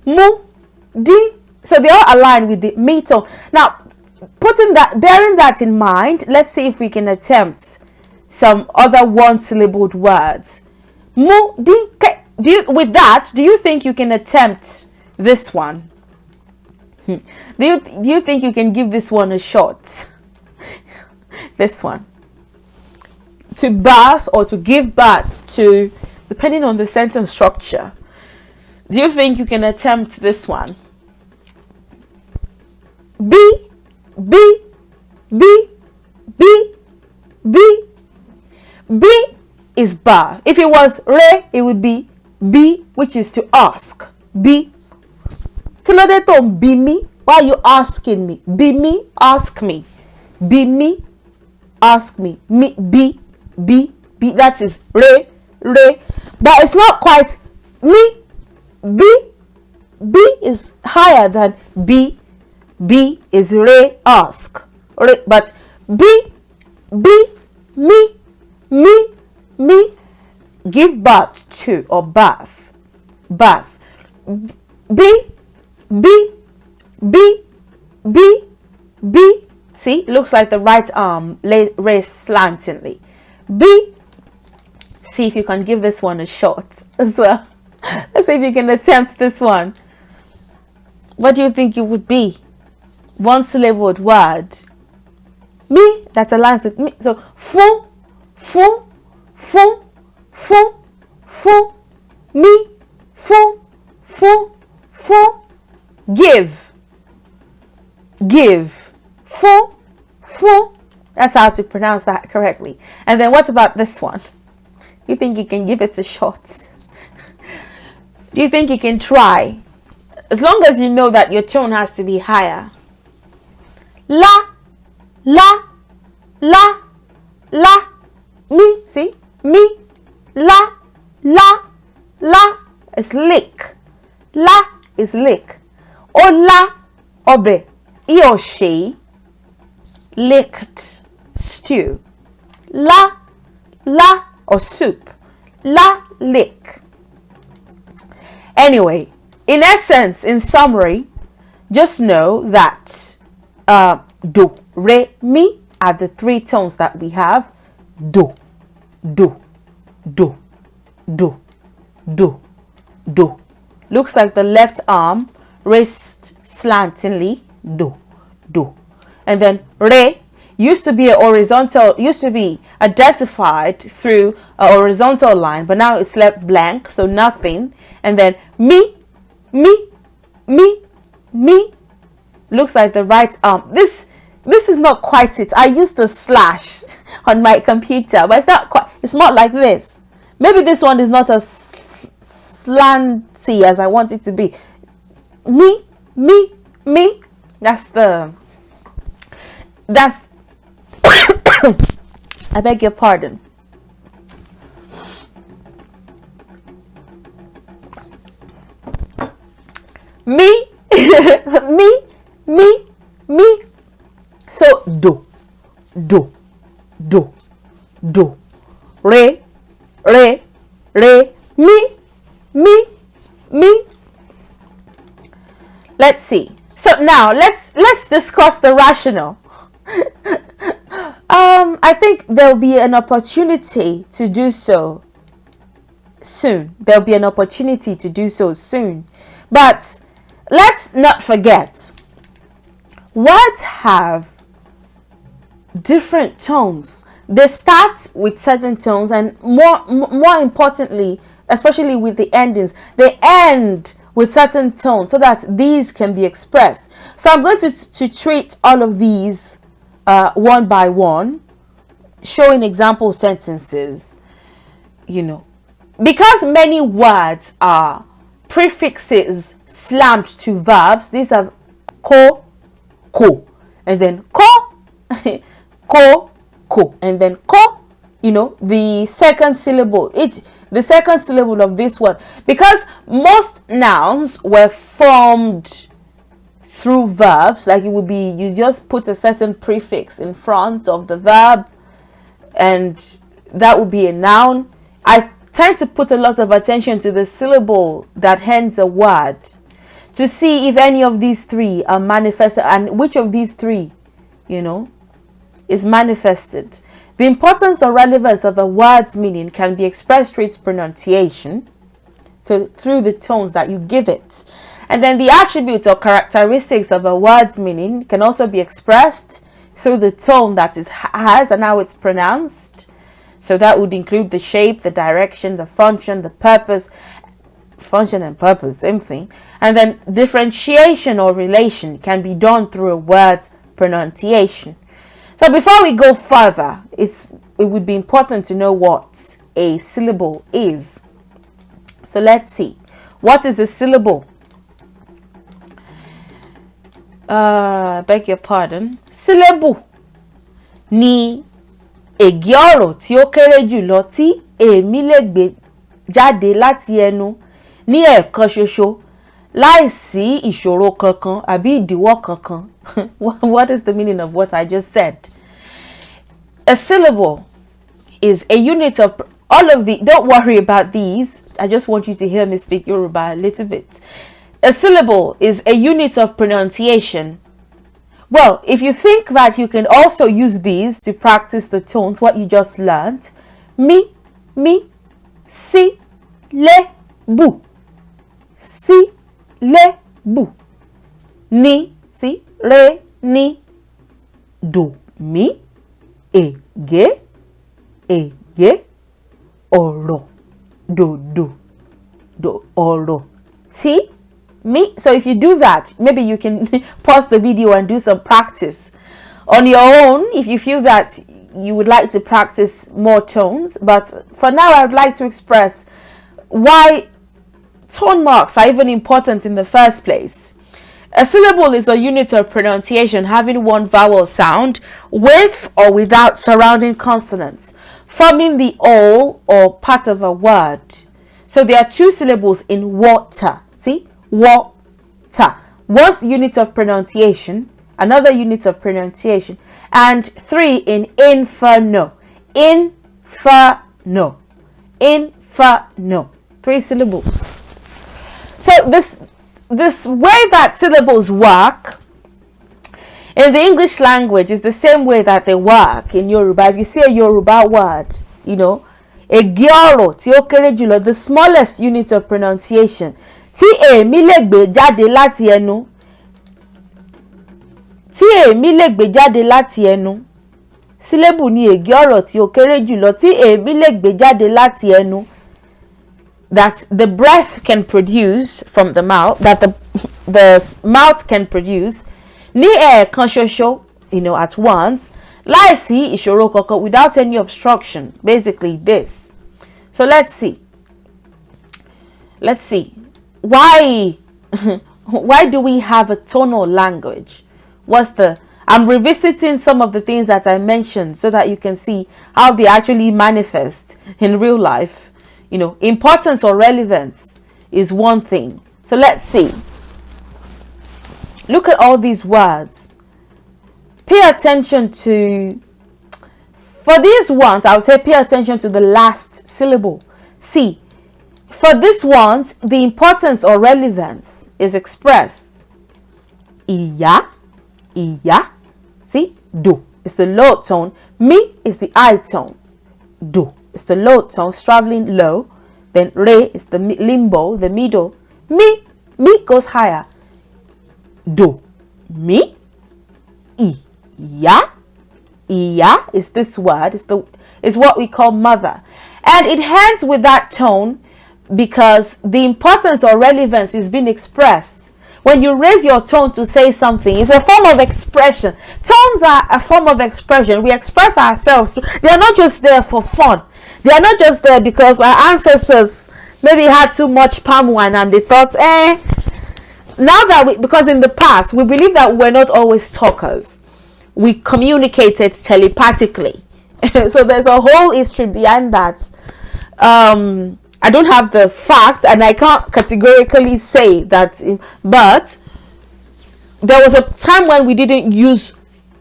mu, di. So they all align with the mi tone. Now, bearing that in mind, let's see if we can attempt some other one-syllabled words. Mu, di, ke. Do you think you can attempt this one? Do you think you can give this one a shot? This one. To birth or to give birth to, depending on the sentence structure. Do you think you can attempt this one? B is birth. If it was re, it would be B, which is to ask. B. Kílódé tó ń bi mí? Why are you asking me? Bi me, ask me. Bi me, ask me. Me, B. That is re. But it's not quite me. B is higher than B. B is re, ask. Re, but B, me, give birth to, or birth. B. See, it looks like the right arm raised slantingly. B. See if you can give this one a shot as well. Let's see if you can attempt this one. What do you think it would be? One syllabled word. Me, that aligns with me. So, fu, me, fu, give, fu, Fu. That's how to pronounce that correctly. And then what about this one? You think you can give it a shot? Do you think you can try? As long as you know that your tone has to be higher. La, la, la, la. Mi, see? Mi, la, la, la. It's lick. La is lick. Ola, obe. He or she licked stew. La, la, or soup. La, lick. Anyway, in essence, in summary, just know that do, re, mi are the three tones that we have. Do, do, do, do, do, do. Looks like the left arm raised slantingly. Do, do. And then re used to be a horizontal, used to be identified through a horizontal line, but now it's left blank, so nothing. And then mi, mi, mi, mi. Looks like the right arm. This is not quite it. I used the slash on my computer, but it's not quite. It's not like this. Maybe this one is not as slanty as I want it to be. Me, me, me. That's I beg your pardon. Me, me, me, me. So do, do, do, do. Re, re, re, mi, me, me. Let's see. So now let's discuss the rational. I think there'll be an opportunity to do so soon. There'll be an opportunity to do so soon. But let's not forget, words have different tones. They start with certain tones, and more importantly, especially with the endings, they end with certain tones so that these can be expressed. So I'm going to treat all of these one by one, showing example sentences. You know, because many words are prefixes slammed to verbs. These are ko, and then ko, ko, and then ko. You know, the second syllable. The second syllable of this word, because most nouns were formed through verbs, like it would be, you just put a certain prefix in front of the verb and that would be a noun. I tend to put a lot of attention to the syllable that ends a word to see if any of these three are manifested and which of these three, you know, is manifested. The importance or relevance of a word's meaning can be expressed through its pronunciation, so through the tones that you give it. And then the attributes or characteristics of a word's meaning can also be expressed through the tone that it has and how it's pronounced. So that would include the shape, the direction, the function, the purpose. Function and purpose, same thing. And then differentiation or relation can be done through a word's pronunciation. So before we go further, it would be important to know what a syllable is. So let's see. What is a syllable? Beg your pardon. Syllable ni ègé ọ̀rọ̀ tí ó kéré jùlọ tí èmi lè gbé jáde láti ẹnu ní ẹ̀ẹ̀kan ṣoṣo láìsí ìṣòro kankan àbí ìdíwọ́ kankan. What is the meaning of what I just said? A syllable is a unit of all of the, don't worry about these. I just want you to hear me speak Yoruba a little bit. A syllable is a unit of pronunciation. Well, if you think that you can also use these to practice the tones, what you just learned, mi, si, le, bu. Si, le, bu. Ni, si, re, ni, do, mi, ege, oro, do, oro, ti, mi. So if you do that, maybe you can pause the video and do some practice. on your own if you feel that you would like to practice more tones. But for now, I would like to express why tone marks are even important in the first place. A syllable is a unit of pronunciation having one vowel sound with or without surrounding consonants, forming the whole or part of a word. So there are two syllables in water. See? Water. One's unit of pronunciation, another unit of pronunciation, and three in inferno. Inferno. Inferno. Three syllables. So this way that syllables work in the English language is the same way that they work in Yoruba. If you see a Yoruba word, you know, a gyoro, tí ó kéré jùlọ, the smallest unit of pronunciation, tí èmi lè gbé jáde láti ẹnu, tí èmi lè gbé jáde láti ẹnu, syllable ni ègé ọ̀rọ̀ tí ó kéré jùlọ, tí èmi lè gbé jáde láti ẹnu, that the breath can produce from the mouth, that the mouth can produce, ní ẹ̀ẹ̀kan ṣoṣo, you know, at once, láìsí ìṣòro kankan, without any obstruction. Basically this. So let's see why why do we have a tonal language? I'm revisiting some of the things that I mentioned so that you can see how they actually manifest in real life. You know, importance or relevance is one thing. So let's see. Look at all these words. Pay attention to, for these ones, I would say pay attention to the last syllable. See, for these ones, the importance or relevance is expressed. Iya, iya. See, do is the low tone. Mi is the high tone. Do is the low tone, traveling low. Then re is the limbo, the middle. Mi goes higher. Do, mi, iya. Iya is this word, is what we call mother. And it ends with that tone because the importance or relevance is being expressed. When you raise your tone to say something, it's a form of expression. Tones are a form of expression. We express ourselves. They are not just there for fun. They are not just there because our ancestors maybe had too much palm wine and they thought, now that because in the past, we believe that we're not always talkers. We communicated telepathically. So there's a whole history behind that. I don't have the facts and I can't categorically say that, but there was a time when we didn't use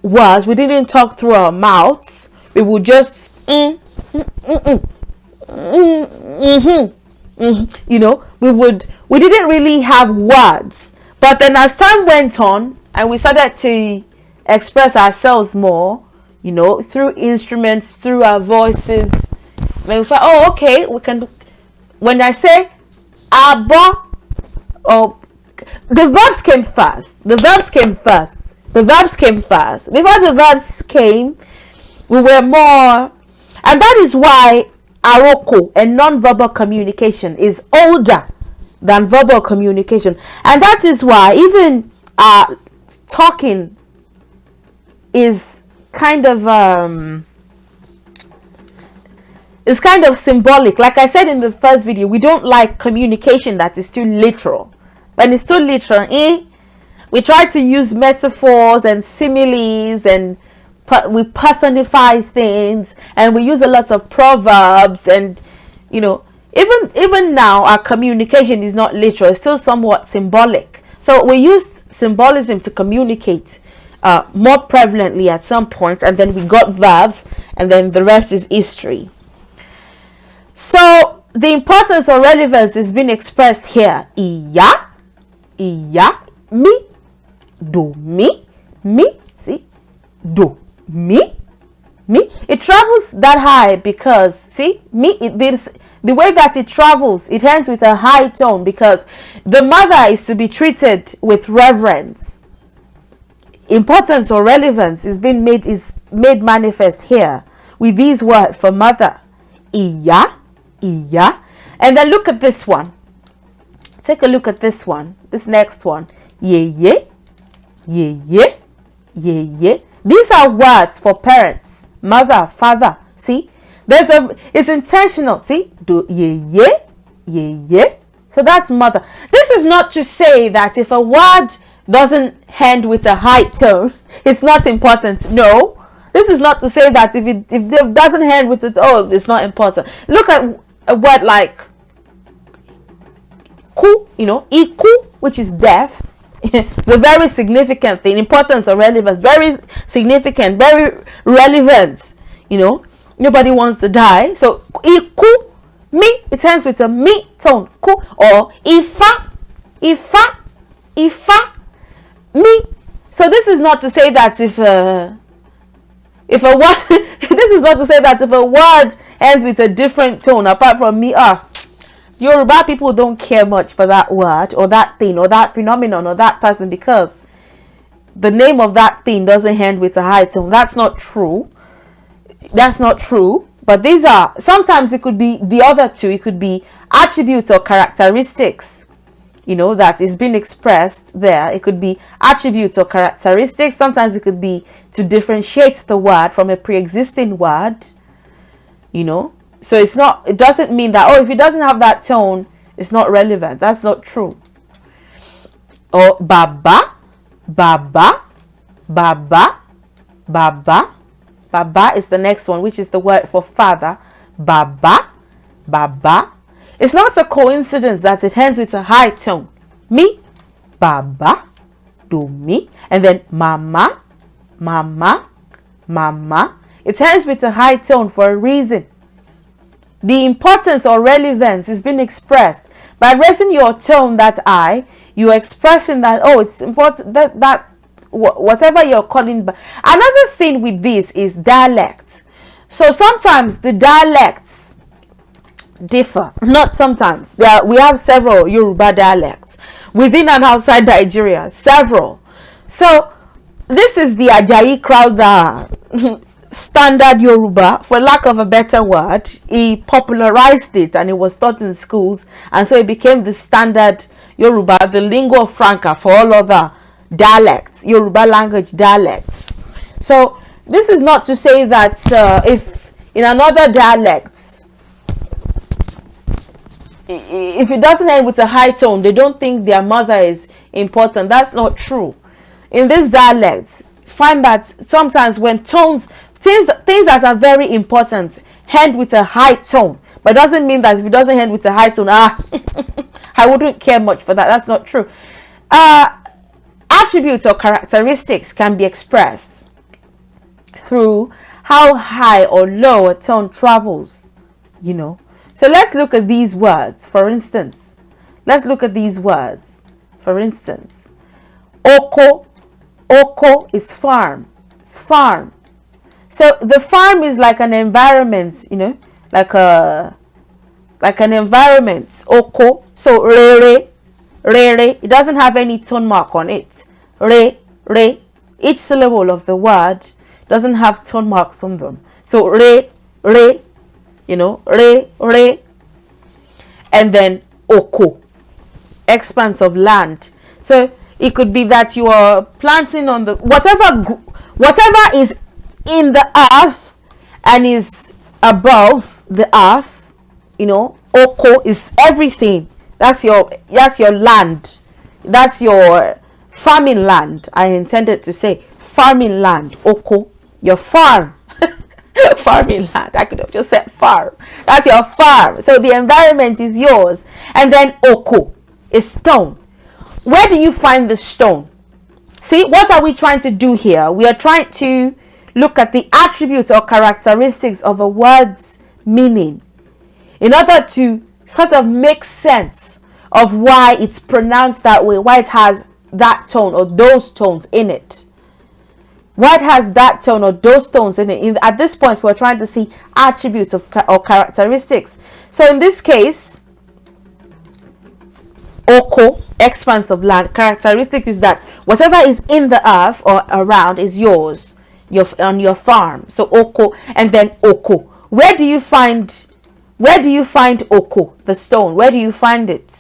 words, we didn't talk through our mouths. We would just you know, we didn't really have words. But then as time went on and we started to express ourselves more, you know, through instruments, through our voices, then we thought, oh, okay, we can. When I say abo, or the verbs came first. The verbs came first. Before the verbs came, we were more, and that is why aroko and non-verbal communication is older than verbal communication, and that is why even talking is kind of it's kind of symbolic. Like I said in the first video, we don't like communication that is too literal. When it's too literal, we try to use metaphors and similes, and we personify things, and we use a lot of proverbs, and you know, even now our communication is not literal, it's still somewhat symbolic. So we use symbolism to communicate more prevalently at some point, and then we got verbs, and then the rest is history. So the importance or relevance is being expressed here. Iya, mi, do, mi, see, do, mi. It travels that high because, see, the way that it travels, it ends with a high tone because the mother is to be treated with reverence. Importance or relevance is made manifest here with these words for mother. Iya. And then look at this one. Take a look at this one. This next one. Ye. The These are words for parents, mother, father. See, it's intentional. See, do ye. So that's mother. This is not to say that if a word doesn't end with a high tone, it's not important. No, this is not to say that if it doesn't end with it, oh, it's not important. Look at a word like ku, iku, which is death. It's a very significant thing. Importance or relevance, very significant, very relevant. Nobody wants to die. So iku, mi, it ends with a mi tone. Ku, or ifa, mi. So this is not to say that if a word this is not to say that if a word ends with a different tone apart from mi, Yoruba people don't care much for that word or that thing or that phenomenon or that person because the name of that thing doesn't end with a high tone. That's not true. But these are, sometimes it could be the other two. It could be attributes or characteristics, that is being expressed there. It could be attributes or characteristics. Sometimes it could be to differentiate the word from a pre-existing word, So it doesn't mean that, if it doesn't have that tone, it's not relevant. That's not true. Or baba. Baba is the next one, which is the word for father. Baba. It's not a coincidence that it ends with a high tone. Mi, baba, do mi. And then mama. It ends with a high tone for a reason. The importance or relevance is being expressed by raising your tone. That you're expressing that, it's important that whatever you're calling. Another thing with this is dialect. So sometimes the dialects differ. Not sometimes. We have several Yoruba dialects within and outside Nigeria. Several. So this is the Ajayi Crowther standard Yoruba, for lack of a better word. He popularized it and it was taught in schools, and so it became the standard Yoruba, the lingua franca for all other dialects, Yoruba language dialects. So this is not to say that if in another dialect, if it doesn't end with a high tone, they don't think their mother is important. That's not true. In this dialect, find that sometimes when tones, things that are very important end with a high tone, but it doesn't mean that if it doesn't end with a high tone, I wouldn't care much for that. That's not true. Attributes or characteristics can be expressed through how high or low a tone travels, So let's look at these words. For instance, Oko is farm. It's farm. So the farm is like an environment, like an environment. Oko. So rere, it doesn't have any tone mark on it. Re. Each syllable of the word doesn't have tone marks on them. So re, re. And then oko, expanse of land. So it could be that you are planting on the whatever is in the earth and is above the earth. Oko is everything. That's your land. That's your farming land. I intended to say farming land. Oko, your farm. Farming land. I could have just said farm. That's your farm. So the environment is yours. And then oko is stone. Where do you find the stone? See, what are we trying to do here? We are trying to look at the attributes or characteristics of a word's meaning in order to sort of make sense of why it's pronounced that way, why it has that tone or those tones in it. What has that tone or those tones in it? At this point, we're trying to see attributes or characteristics. So in this case, oko, expanse of land, characteristic is that whatever is in the earth or around is yours, on your farm. So oko, and then oko. Where do you find oko, the stone? Where do you find it?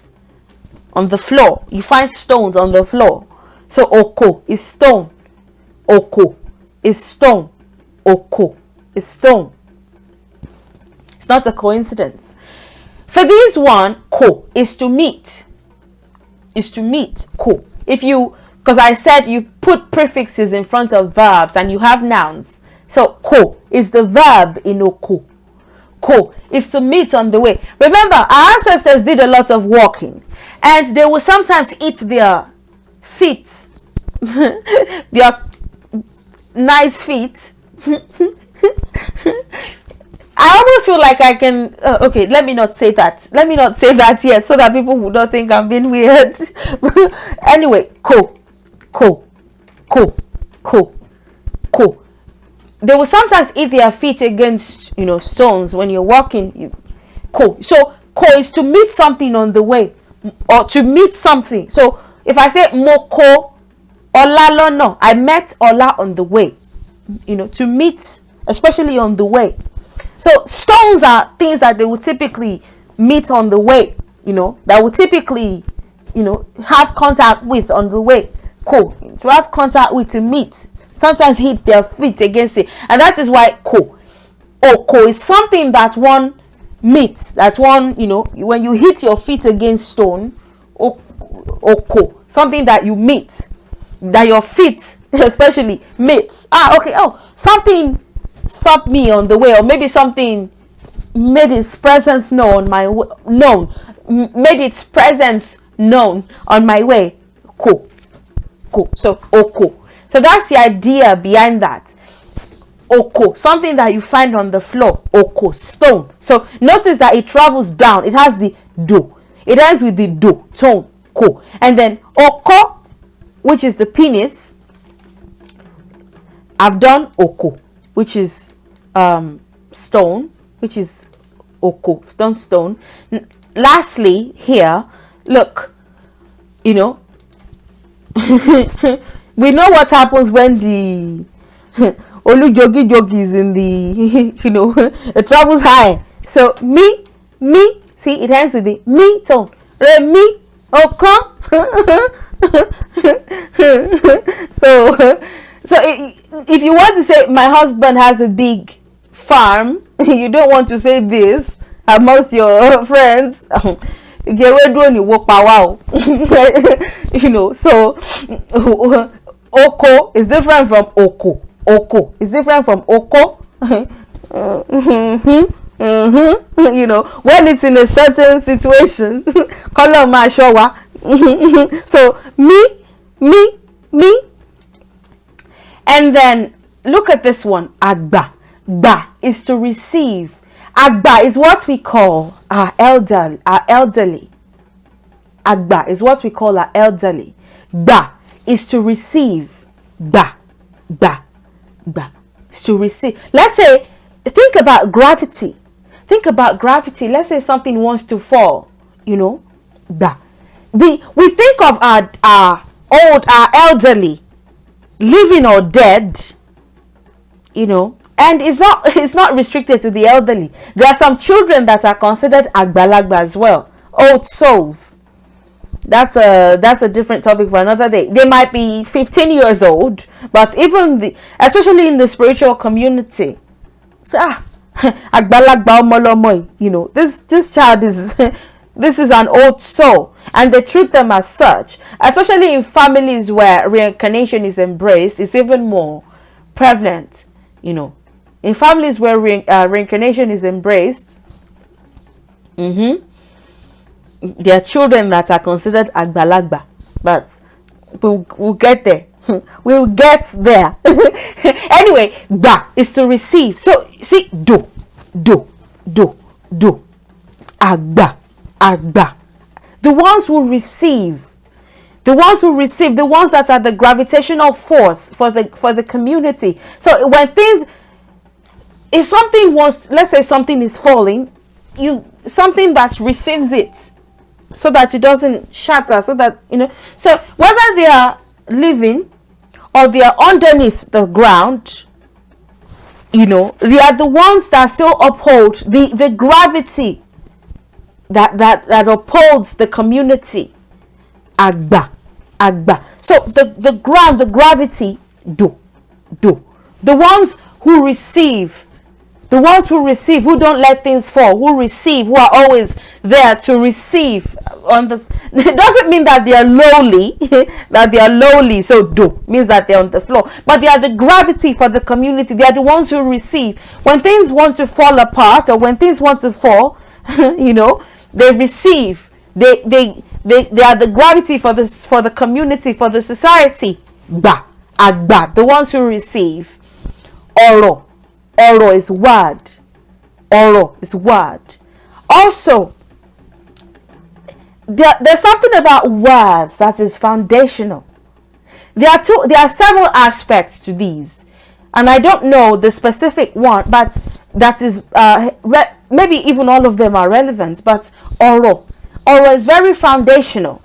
On the floor. You find stones on the floor. So oko is stone. Oko. is stone. Oko is stone. It's not a coincidence. For this one, ko is to meet. Is to meet. Ko. If you, because I said you put prefixes in front of verbs and you have nouns. So ko is the verb in oko. Ko is to meet on the way. Remember, our ancestors did a lot of walking, and they will sometimes eat their feet, their nice feet. I almost feel like I can. Okay, let me not say that. Let me not say that yet, so that people would not think I'm being weird. Anyway, ko, ko, ko, ko, ko. They will sometimes eat their feet against, stones when you're walking. Ko. So ko is to meet something on the way, or to meet something. So if I say moko ola lono, I met Ola on the way. To meet, especially on the way. So stones are things that they will typically meet on the way, that will typically, have contact with on the way. Ko, to have contact with, to meet. Sometimes hit their feet against it. And that is why ko. Oko is something that one meets. That one, when you hit your feet against stone, oko, something that you meet. That your feet especially meets. Okay. Oh, something stopped me on the way, or maybe something made its presence known made its presence known on my way. Ko. So oko. So that's the idea behind that. Oko, something that you find on the floor. Oko, stone. So notice that it travels down. It has the do. It ends with the do, tone, ko. And then oko, which is the penis. I've done oko, which is stone, which is oko, stone. Lastly, here, look, we know what happens when the jogi is in the, it travels high. So me, see, it ends with the me tone. Re, mi, oko. So if you want to say my husband has a big farm, you don't want to say this amongst your friends. So oko is different from oko. Oko is different from oko. When it's in a certain situation, so me. And then look at this one. Agba. Ba is to receive. Agba is what we call our elderly. Agba is what we call our elderly. Ba is to receive. Ba is to receive. Let's say, think about gravity. Let's say something wants to fall. Ba. We think of our elderly, living or dead. And it's not restricted to the elderly. There are some children that are considered agbalagba as well, old souls. That's a different topic for another day. They might be 15 years old, but especially in the spiritual community, so agbalagba omolomo, this child is this is an old soul, and they treat them as such. Especially in families where reincarnation is embraced, it's even more prevalent. In families where reincarnation is embraced, there are children that are considered agbalagba, but we'll get there. We'll get there. Anyway, ba is to receive. So see, do, agba. The ones who receive, the ones that are the gravitational force for the community. So when if something let's say something is falling, something that receives it, so that it doesn't shatter, so that so whether they are living or they are underneath the ground, they are the ones that still uphold the gravity that upholds the community. Agba. So the ground, the gravity, do. The ones who receive, who don't let things fall, who receive, who are always there to receive. It doesn't mean that they are lowly, so do means that they're on the floor, but they are the gravity for the community. They are the ones who receive. When things want to fall apart, or when things want to fall, they receive. They are the gravity for the community, for the society. Agba, the ones who receive. Oro is word. Also, there's something about words that is foundational. There are several aspects to these, and I don't know the specific one, but that is maybe even all of them are relevant. But oro is very foundational.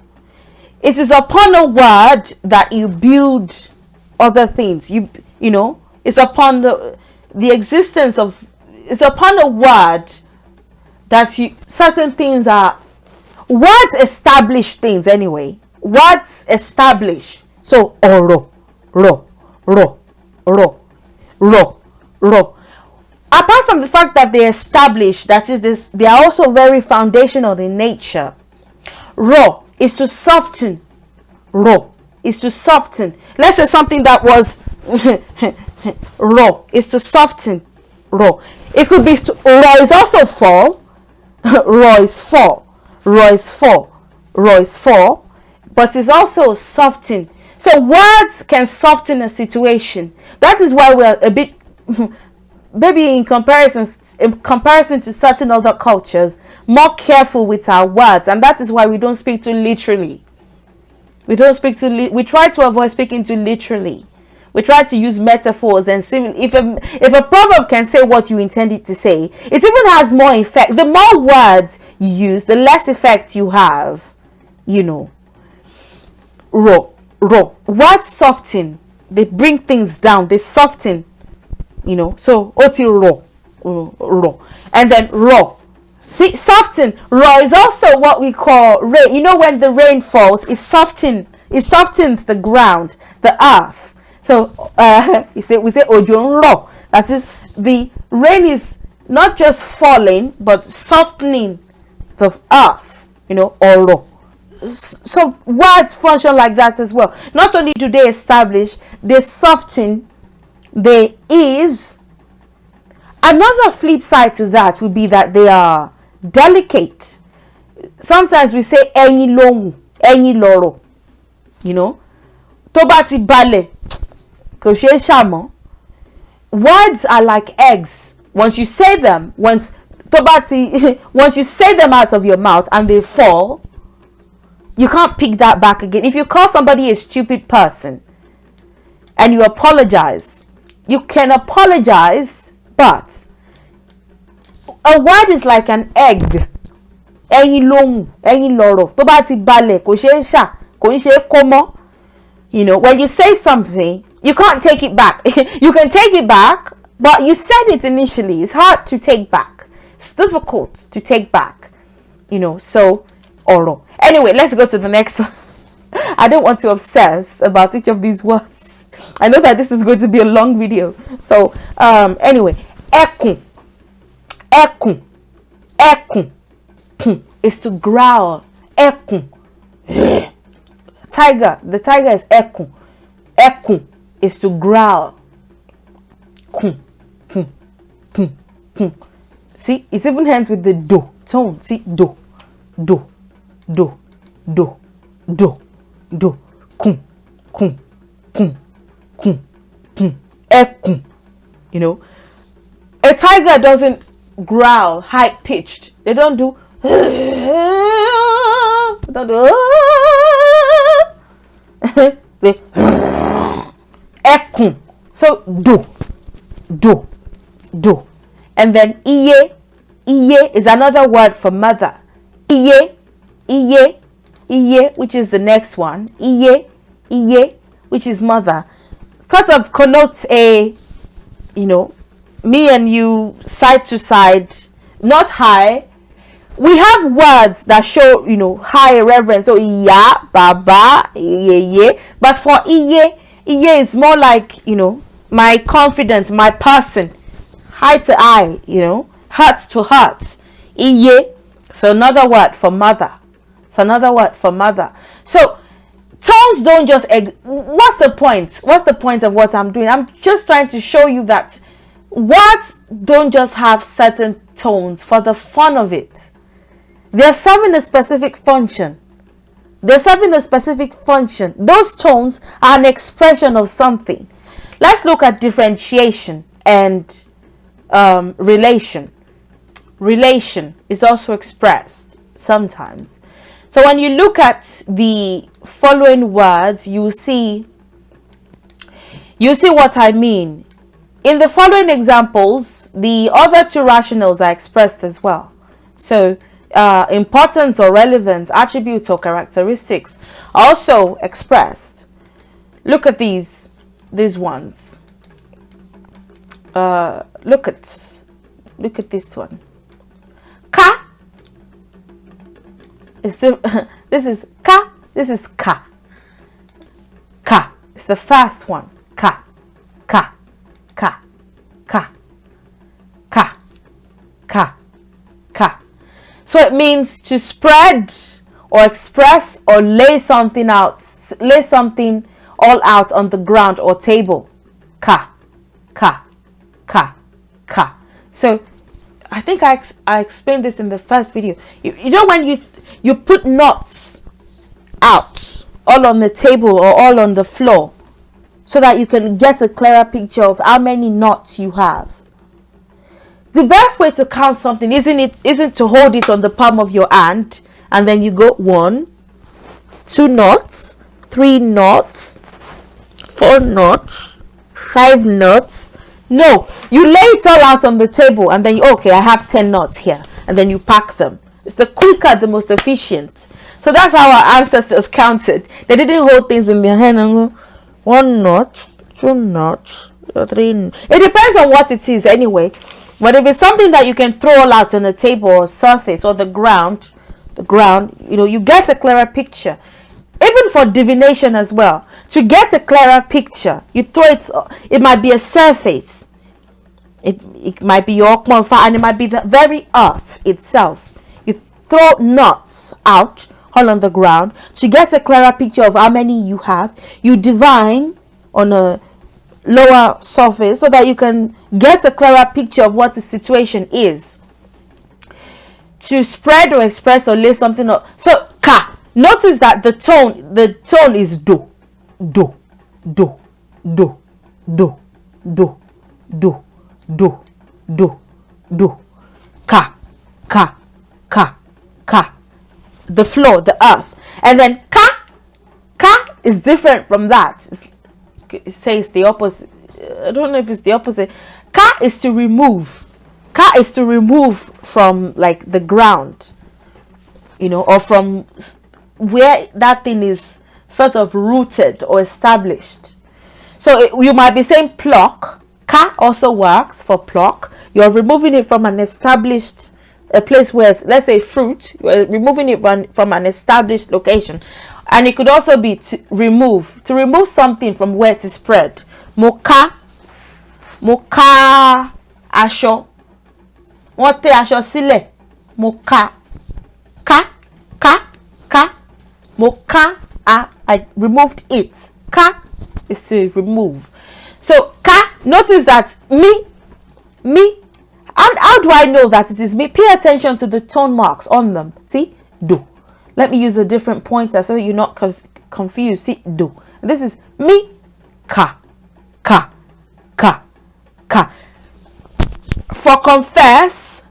It is upon a word that you build other things. It's upon the existence of. It's upon a word that certain things are. Words establish things anyway. Words establish. So oro, ro. Apart from the fact that they establish, that is this, they are also very foundational in nature. Ro is to soften. Let's say something that was raw is to soften. Raw. It could be raw is also fall. Raw is fall, but it's also soften. So words can soften a situation. That is why we're a bit, maybe in comparison to certain other cultures, more careful with our words, and that is why we don't speak too literally. We try to avoid speaking too literally. We try to use metaphors and if a proverb can say what you intend it to say, it even has more effect. The more words you use, the less effect you have. Raw. Words soften. They bring things down. They soften. So oti raw. And then raw. See, soften. Raw is also what we call rain. When the rain falls, it softens the ground, the earth. So we say ojo raw. That is, the rain is not just falling but softening the earth. Oro. So words function like that as well. Not only do they establish, they soften, they ease. Another flip side to that would be that they are delicate. Sometimes we say ẹyin lohùn, ẹyin lọ̀rọ̀. Tó bá ti balẹ̀, kò ṣeé ṣàmọ́. Words are like eggs. Once you say them, once you say them out of your mouth and they fall, you can't pick that back again. If you call somebody a stupid person and you apologize, you can apologize, but a word is like an egg. Ẹyin lohùn, ẹyin lọ̀rọ̀. Tó bá ti balẹ̀, kò ṣeé ṣà, kò ń ṣe kó mọ́. When you say something, you can't take it back. You can take it back, but you said it initially. It's hard to take back. It's difficult to take back. So oro. Anyway, let's go to the next one. I don't want to obsess about each of these words. I know that this is going to be a long video. So anyway, ẹkùn is to growl. Ẹkùn. The tiger is ẹkùn. Ẹkùn is to growl. See, it even ends with the do tone. See, do. Ẹkùn. A tiger doesn't growl high pitched. They don't do. Ẹkùn. So do. And then iye is another word for mother. Iye, which is the next one. Iye, which is mother. Sort of connotes a, me and you side to side, not high. We have words that show, high reverence. So iya, baba, iye. But for iye is more like, my confidence, my person, eye to eye, heart to heart. Iye. So another word for mother. So tones don't just what's the point? What's the point of what I'm doing? I'm just trying to show you that words don't just have certain tones for the fun of it. They're serving a specific function. Those tones are an expression of something. Let's look at differentiation and relation. Relation is also expressed sometimes. So when you look at the following words, you see what I mean. In the following examples, the other two rationals are expressed as well. So importance or relevance, attributes or characteristics are also expressed. Look at these ones. Look at this one. Ka is this is ka. This is ka. Ka is the first one. Ka. So it means to spread or express or lay something all out on the ground or table. Ka. So I think I explained this in the first video. You know when you put knots out all on the table or all on the floor so that you can get a clearer picture of how many knots you have. The best way to count something isn't to hold it on the palm of your hand and then you go 1, 2 knots, 3 knots, 4 knots, 5 knots. No, you lay it all out on the table and then I have 10 knots here, and then you pack them. It's the quicker, the most efficient. So that's how our ancestors counted. They didn't hold things in their hand and go 1 knot, 2 knots, 3 knots. It depends on what it is anyway. But if it's something that you can throw all out on a table or surface or the ground, you get a clearer picture. Even for divination as well, to get a clearer picture, you throw it might be a surface. It might be your fire, and it might be the very earth itself. You throw knots out all on the ground to get a clearer picture of how many you have. You divine on a lower surface so that you can get a clearer picture of what the situation is. To spread or express or lay something up. So ka. Notice that the tone is do. Ka. The floor, the earth. And then ka is different from that. It says the opposite. I don't know if it's the opposite. Ka is to remove. Ka is to remove from like the ground, or from where that thing is sort of rooted or established. So you might be saying pluck. Ka also works for pluck. You're removing it from an established place where, let's say fruit, you're removing it from an established location. And it could also be to remove something from where it is spread. Moka aṣọ. Wọ́n tẹ́ aṣọ sílẹ̀. Moka. Ka. Moka. I removed it. Ka is to remove. So ka, notice that me. And how do I know that it is me? Pay attention to the tone marks on them. See? Do. Let me use a different pointer so that you're not confused. See? Do. This is me. Ka. For confess,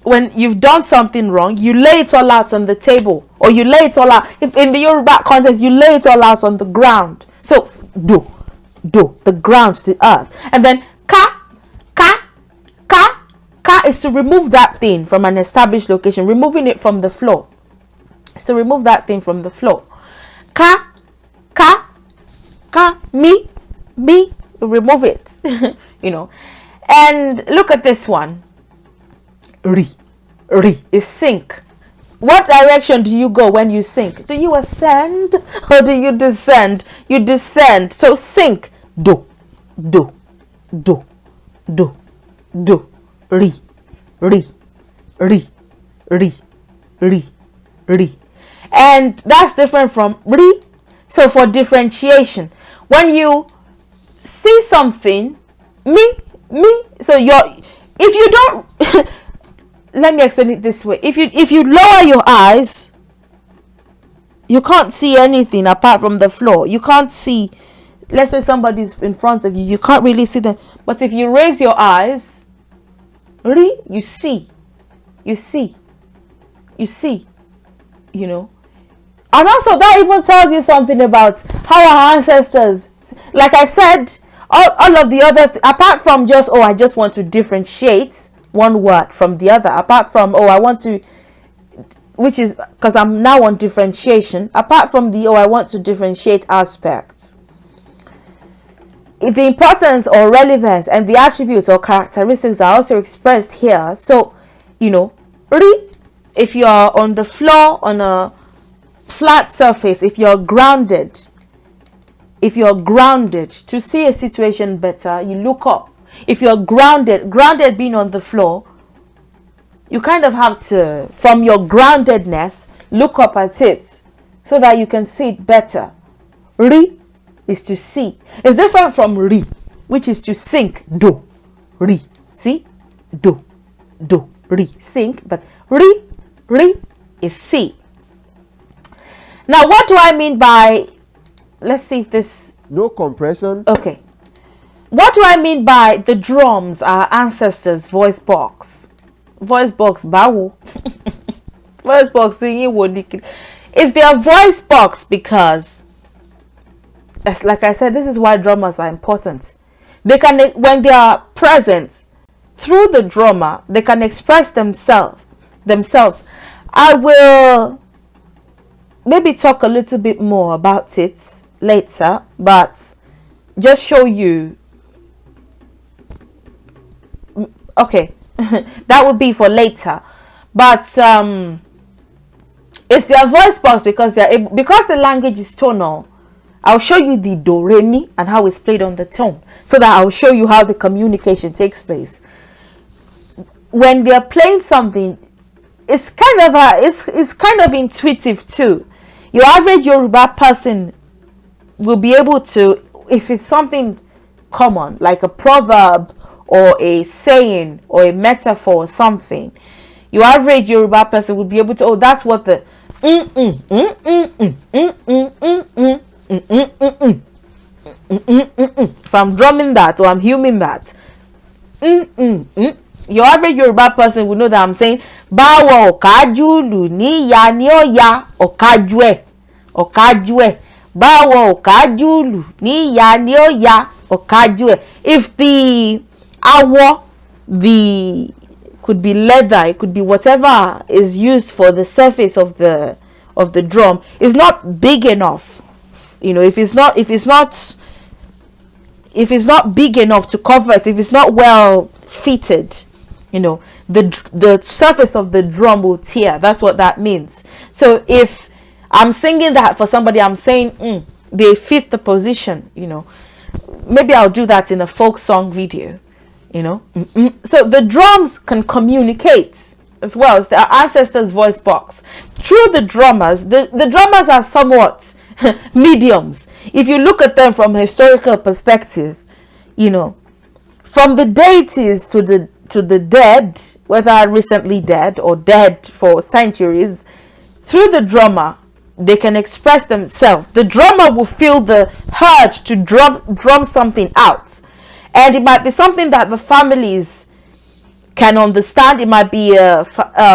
when you've done something wrong, you lay it all out on the table, or you lay it all out. If in the Yoruba context, you lay it all out on the ground. So do the ground, the earth, and then ka is to remove that thing from an established location, removing it from the floor. It's to remove that thing from the floor. Ka, me, remove it. And look at this one. Ri is sink. What direction do you go when you sink? Do you ascend or do you descend? You descend. So sink. Do. do, do, do, re, re, re, re, re, re. And that's different from re. So for differentiation, when you see something, me, so if you don't, let me explain it this way. If you lower your eyes, you can't see anything apart from the floor. You can't see, let's say somebody's in front of you, you can't really see them. But if you raise your eyes, you see, you see, you see, you know. And also that even tells you something about how our ancestors, like I said, all of the other, apart from just, I just want to differentiate one word from the other, apart from, I want to, which is because I'm now on differentiation, apart from the, I want to differentiate aspects, the importance or relevance and the attributes or characteristics are also expressed here. So, if you're on the floor on a flat surface, if you're grounded to see a situation better, you look up. If you're grounded being on the floor, you kind of have to, from your groundedness, look up at it so that you can see it better. Ri is to see. It's different from ri, which is to sink. Do, ri, see, do, ri, sink. But ri is see. Now, what do I mean by, let's see if this... No compression. Okay. What do I mean by the drums, our ancestors' voice box? Voice box, bawo. Voice box, it's their voice box because, like I said, this is why drummers are important. They can, when they are present, through the drummer, they can express themselves. I will maybe talk a little bit more about it later, but just show you. Okay, that would be for later, but it's their voice box because because the language is tonal. I'll show you the do re mi and how it's played on the tone, so that I'll show you how the communication takes place. When they're playing something, it's kind of intuitive too. Your average Yoruba person will be able to, if it's something common like a proverb or a saying or a metaphor or something, your average Yoruba person would be able to, that's what the if I'm drumming that or I'm humming that, your average Yoruba person would know that I'm saying báwo ọ̀kájúlù ní ya ni ó ya ọ̀kájú ẹ̀ báwo ọ̀kájúlù ní ya ni ó ya ọ̀kájú ẹ̀. If the awọ, the could be leather, it could be whatever is used for the surface of the drum, is not big enough, if it's not big enough to cover it, if it's not well fitted, the surface of the drum will tear. That's what that means. So if I'm singing that for somebody, I'm saying they fit the position. Maybe I'll do that in a folk song video. So the drums can communicate as well as the ancestors' voice box through the drummers. The drummers are somewhat mediums. If you look at them from a historical perspective, from the deities to the dead, whether recently dead or dead for centuries, through the drummer they can express themselves. The drummer will feel the urge to drum something out, and it might be something that the families can understand. It might be a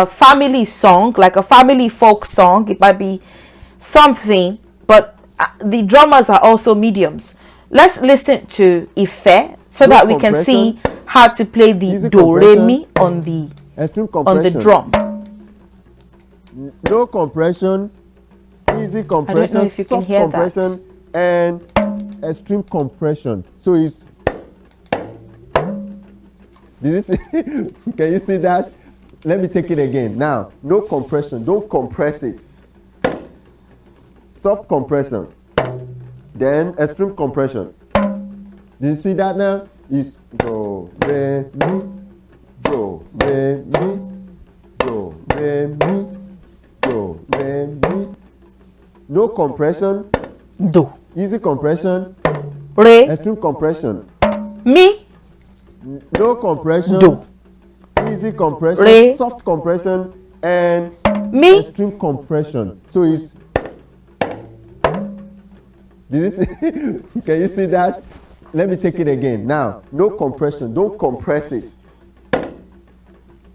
family song, like a family folk song. It might be something, but the drummers are also mediums. Let's listen to Ife so that we can see how to play the do re mi on the drum. No compression, easy compression, I don't know if you can soft hear compression, and extreme compression. So it's. Did you see? Can you see that? Let me take it again. Now, no compression. Don't compress it. Soft compression. Then extreme compression. Do you see that now? is do, re, mi, do, re, mi, do, re, mi, do, re, mi. No compression. Do. Easy compression. Re. Extreme compression. Mi. No compression. Do. Easy compression. Re. Soft compression. And Mi. extreme compression. So it's. Did it? Can you see that? Let me take it again. Now, no compression. Don't compress it.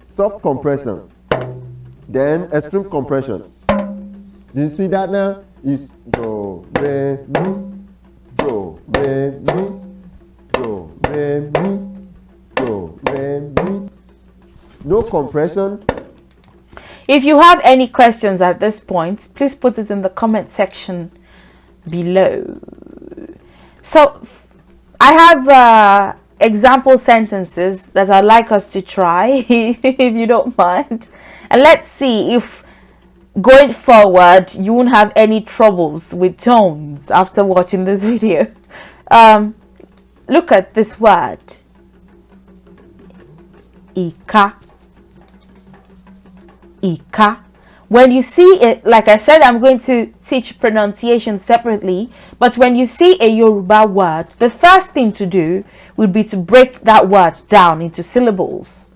Soft compression. Then extreme compression. Do you see that now? It's do, re, mi, do, re, mi, do, re, mi, do, re, mi. No compression. If you have any questions at this point, please put it in the comment section below. So I have example sentences that I'd like us to try if you don't mind, and let's see if going forward you won't have any troubles with tones after watching this video. Look at this word, ika. Ika. When you see it, like I said, I'm going to teach pronunciation separately, but when you see a Yoruba word, the first thing to do would be to break that word down into syllables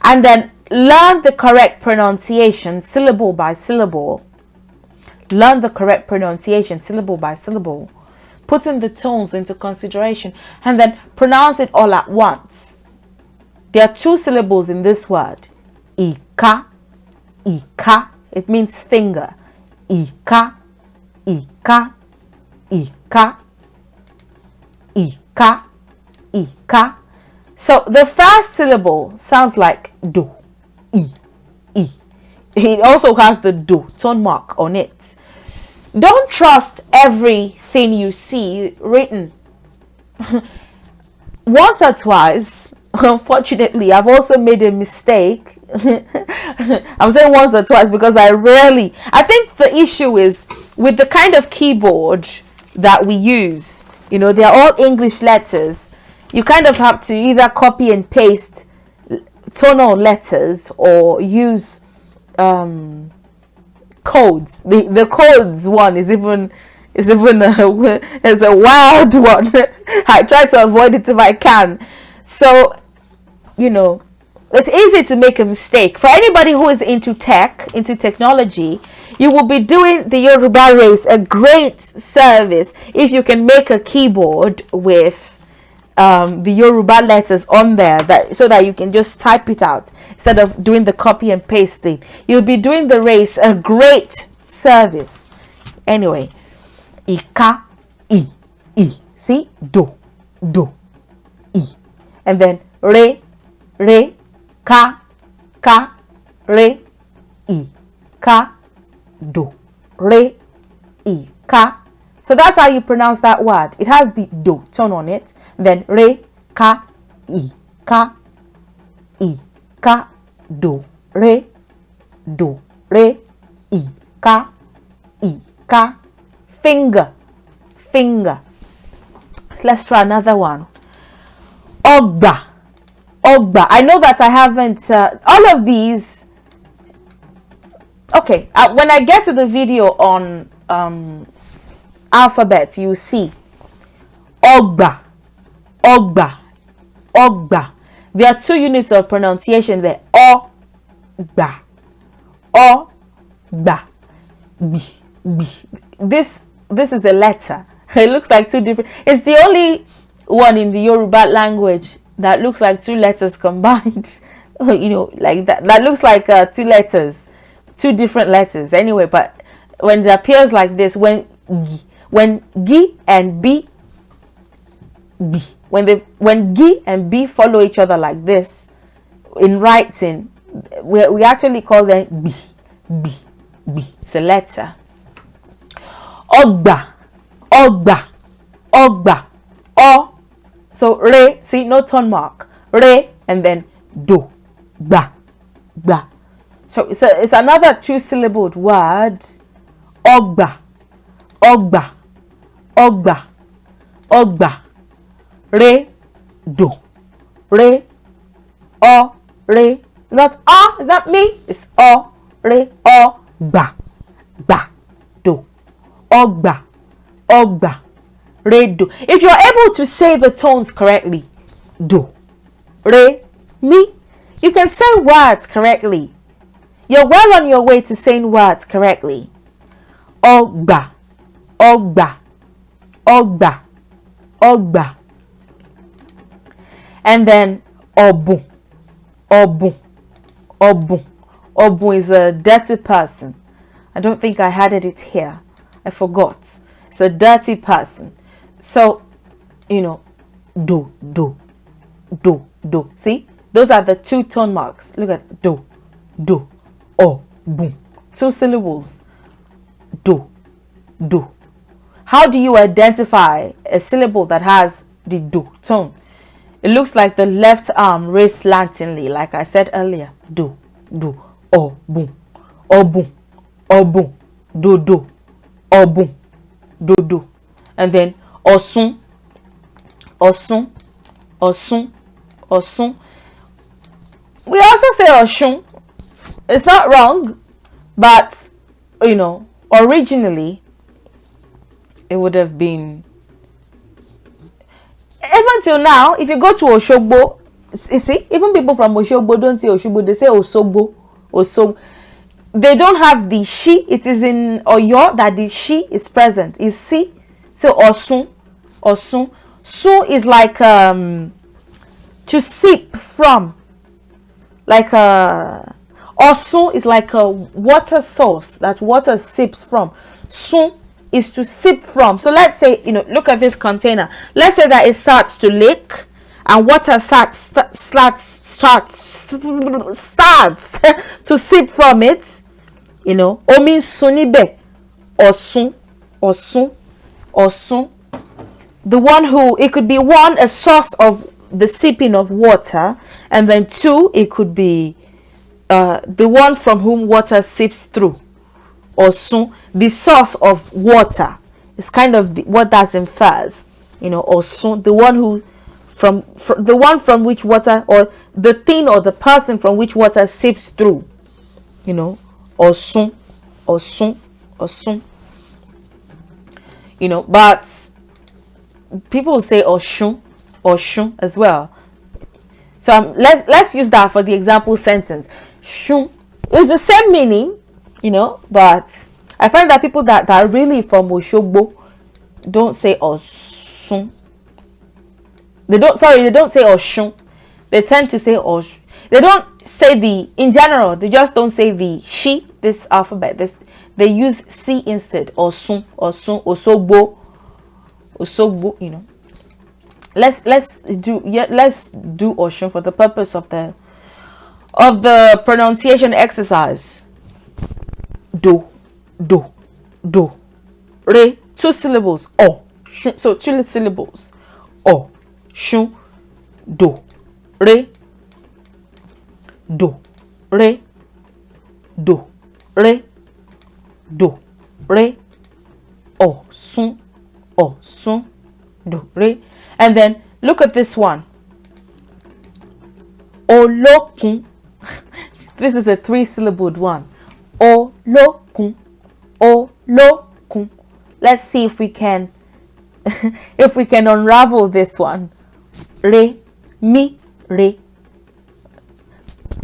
and then learn the correct pronunciation syllable by syllable. Learn the correct pronunciation syllable by syllable, putting the tones into consideration, and then pronounce it all at once. There are two syllables in this word, ika. Ika, it means finger. Ika, ika, ika, ika, ika. So the first syllable sounds like do, I. It also has the do tone mark on it. Don't trust everything you see written. Once or twice, unfortunately, I've also made a mistake. I'm saying once or twice because I think the issue is with the kind of keyboard that we use, you know, they're all English letters. You kind of have to either copy and paste tonal letters or use codes. The codes one is even is a wild one. I try to avoid it if I can. So, you know, it's easy to make a mistake. For anybody who is into tech, into technology, you will be doing the Yoruba race a great service if you can make a keyboard with the Yoruba letters on there, so that you can just type it out instead of doing the copy and paste thing. You'll be doing the race a great service. Anyway, ika, I. See, do, I, and then re, ka, re, I, ka, do, re, I, ka. So that's how you pronounce that word. It has the do tone on it. Then re, ka, I, ka, do, re, I, ka, finger. So let's try another one. Ogba. I know that I haven't all of these. Okay, when I get to the video on alphabet, you see Ogba. There are two units of pronunciation there. Ogba. B. This is a letter. It looks like two different. It's the only one in the Yoruba language that looks like two letters combined. You know, like that. That looks like two letters, two different letters. Anyway, but when it appears like this, when G and B, when G and B follow each other like this in writing, we actually call them B. It's a letter. Ogba. O. So re, see, no tone mark. Re, and then do. Ba. So it's another two-syllabled word. Ogba. Re, do, re, o, re. Not o, is that me? It's o, re, o, ba, do, ogba, ogba, re, do. If you're able to say the tones correctly, do, re, mi, you can say words correctly. You're well on your way to saying words correctly. Ogba, ogba, ogba, ogba. And then obu, obu, obu. Obu is a dirty person. I don't think I had it here. I forgot. It's a dirty person. So, do, do, do, do. See? Those are the two tone marks. Look at do, do, o, bu. 2 syllables. Do, do. How do you identify a syllable that has the do tone? It looks like the left arm raised slantingly, like I said earlier. Do, do, o, bu, do, do, do, do. And then osun, osun, osun, osun. We also say oshun. It's not wrong, but originally it would have been, even till now, if you go to Oshogbo, you see, even people from Oshogbo don't say Oshogbo, they say Osogbo, Osogbo. They don't have the she. It is in Oyo that the she is present. Is si. So Osun, Osun. Su is like to sip from. Like Osun is like a water source that water sips from. Sun is to sip from. So let's say, look at this container. Let's say that it starts to leak and water starts to sip from it. Omi sunibe, osun, osun, osun. The one who, it could be one, a source of the sipping of water, and then 2, it could be the one from whom water sips through. Osun, the source of water, is kind of what that infers. Osun, the one who the one from which water, or the thing or the person from which water sips through. Osun, osun, osun. But people say oshun, oshun as well. So let's use that for the example sentence. Shun is the same meaning, but I find that people that are really from Oshogbo don't say Osun. They don't say Oshun. They tend to say Osh. They don't say in general, they just don't say the she, this alphabet. They use C instead. Osun, Osun, Osogbo, Osogbo, Let's do Oshun for the purpose of the pronunciation exercise. Do, do, do. Re, 2 syllables. O, shun, so 2 syllables. O, shun, do, re, do, re, do, re, do, re, o, sun, do, re. And then look at this one. Olokun. This is a 3-syllabled one. Olokun. Olokun. Let's see if we can unravel this one. Re, mi, re.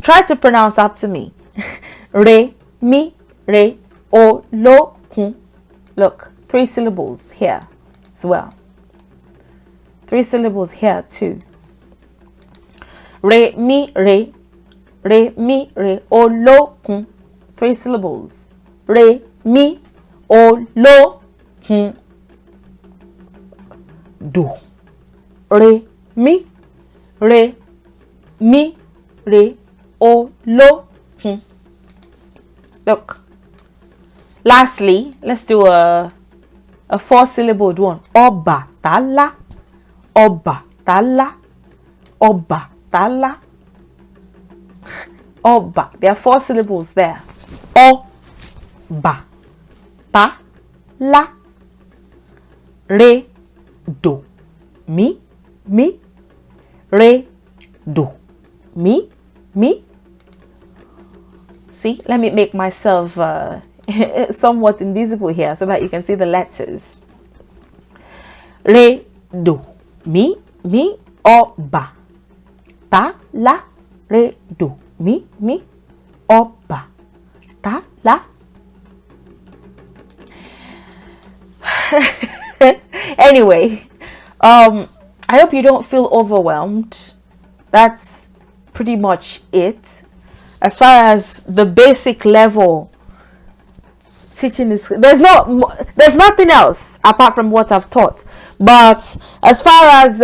Try to pronounce after me. Re, mi, re, olokun. Look, 3 syllables here as well. 3 syllables here too. Re, mi, re, olokun. 3 syllables. Re, mi, olokun. Do. Re, mi, re, olokun. Look. Lastly, let's do a 4-syllabled one. Obatala. Obatala. Obatala. Oba. There are 4 syllables there. Oba. Ta. La. Re. Do. Mi. re, do, mi, mi. See, let me make myself somewhat invisible here so that you can see the letters. Re, do, mi, mi, o, ba. Ta, la, re, do, mi, mi, o, ba. Ta, la. Anyway, I hope you don't feel overwhelmed. That's pretty much it. As far as the basic level teaching is, there's nothing else apart from what I've taught. But as far as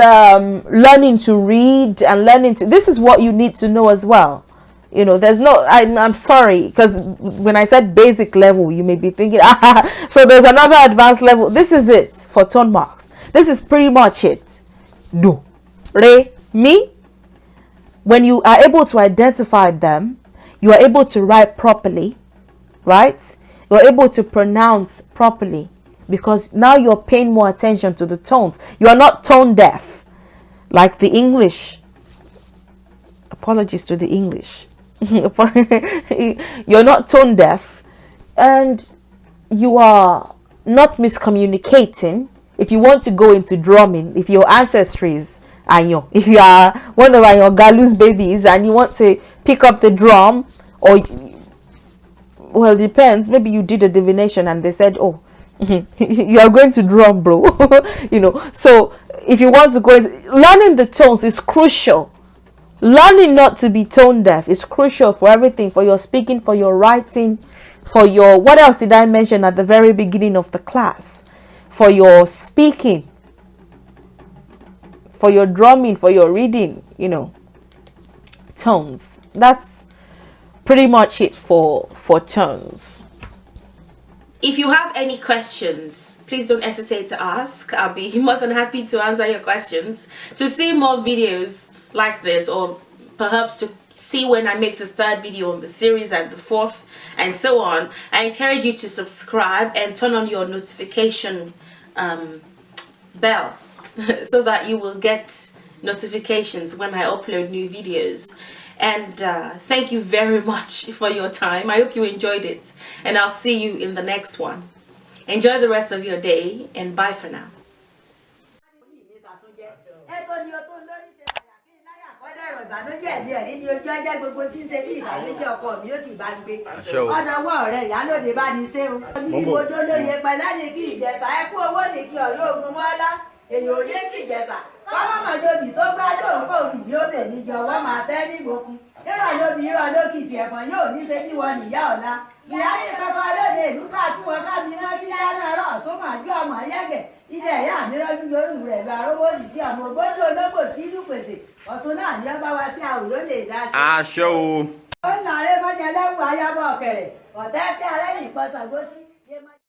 learning to read and learning to, this is what you need to know as well. You know, there's no, I'm sorry, because when I said basic level, you may be thinking, so there's another advanced level. This is it for tone marks. This is pretty much it. Do, re, mi. When you are able to identify them, you are able to write properly, right? You're able to pronounce properly because now you're paying more attention to the tones. You are not tone deaf like the English. Apologies to the English. You're not tone deaf and you are not miscommunicating. If you want to go into drumming, if your ancestries are if you are one of your Galus babies and you want to pick up the drum, or well, it depends, maybe you did a divination and they said, oh, you are going to drum, bro. You know, so if you want to go into, learning the tones is crucial. Learning not to be tone deaf is crucial for everything, for your speaking, for your writing, for your, what else did I mention at the very beginning of the class? For your speaking, for your drumming, for your reading, you know, tones. That's pretty much it for tones. If you have any questions, please don't hesitate to ask. I'll be more than happy to answer your questions. To see more videos like this, or perhaps to see when I make the third video on the series and the fourth and so on, I encourage you to subscribe and turn on your notification bell so that you will get notifications when I upload new videos. And thank you very much for your time. I hope you enjoyed it, and I'll see you in the next one. Enjoy the rest of your day, and bye for now. Show.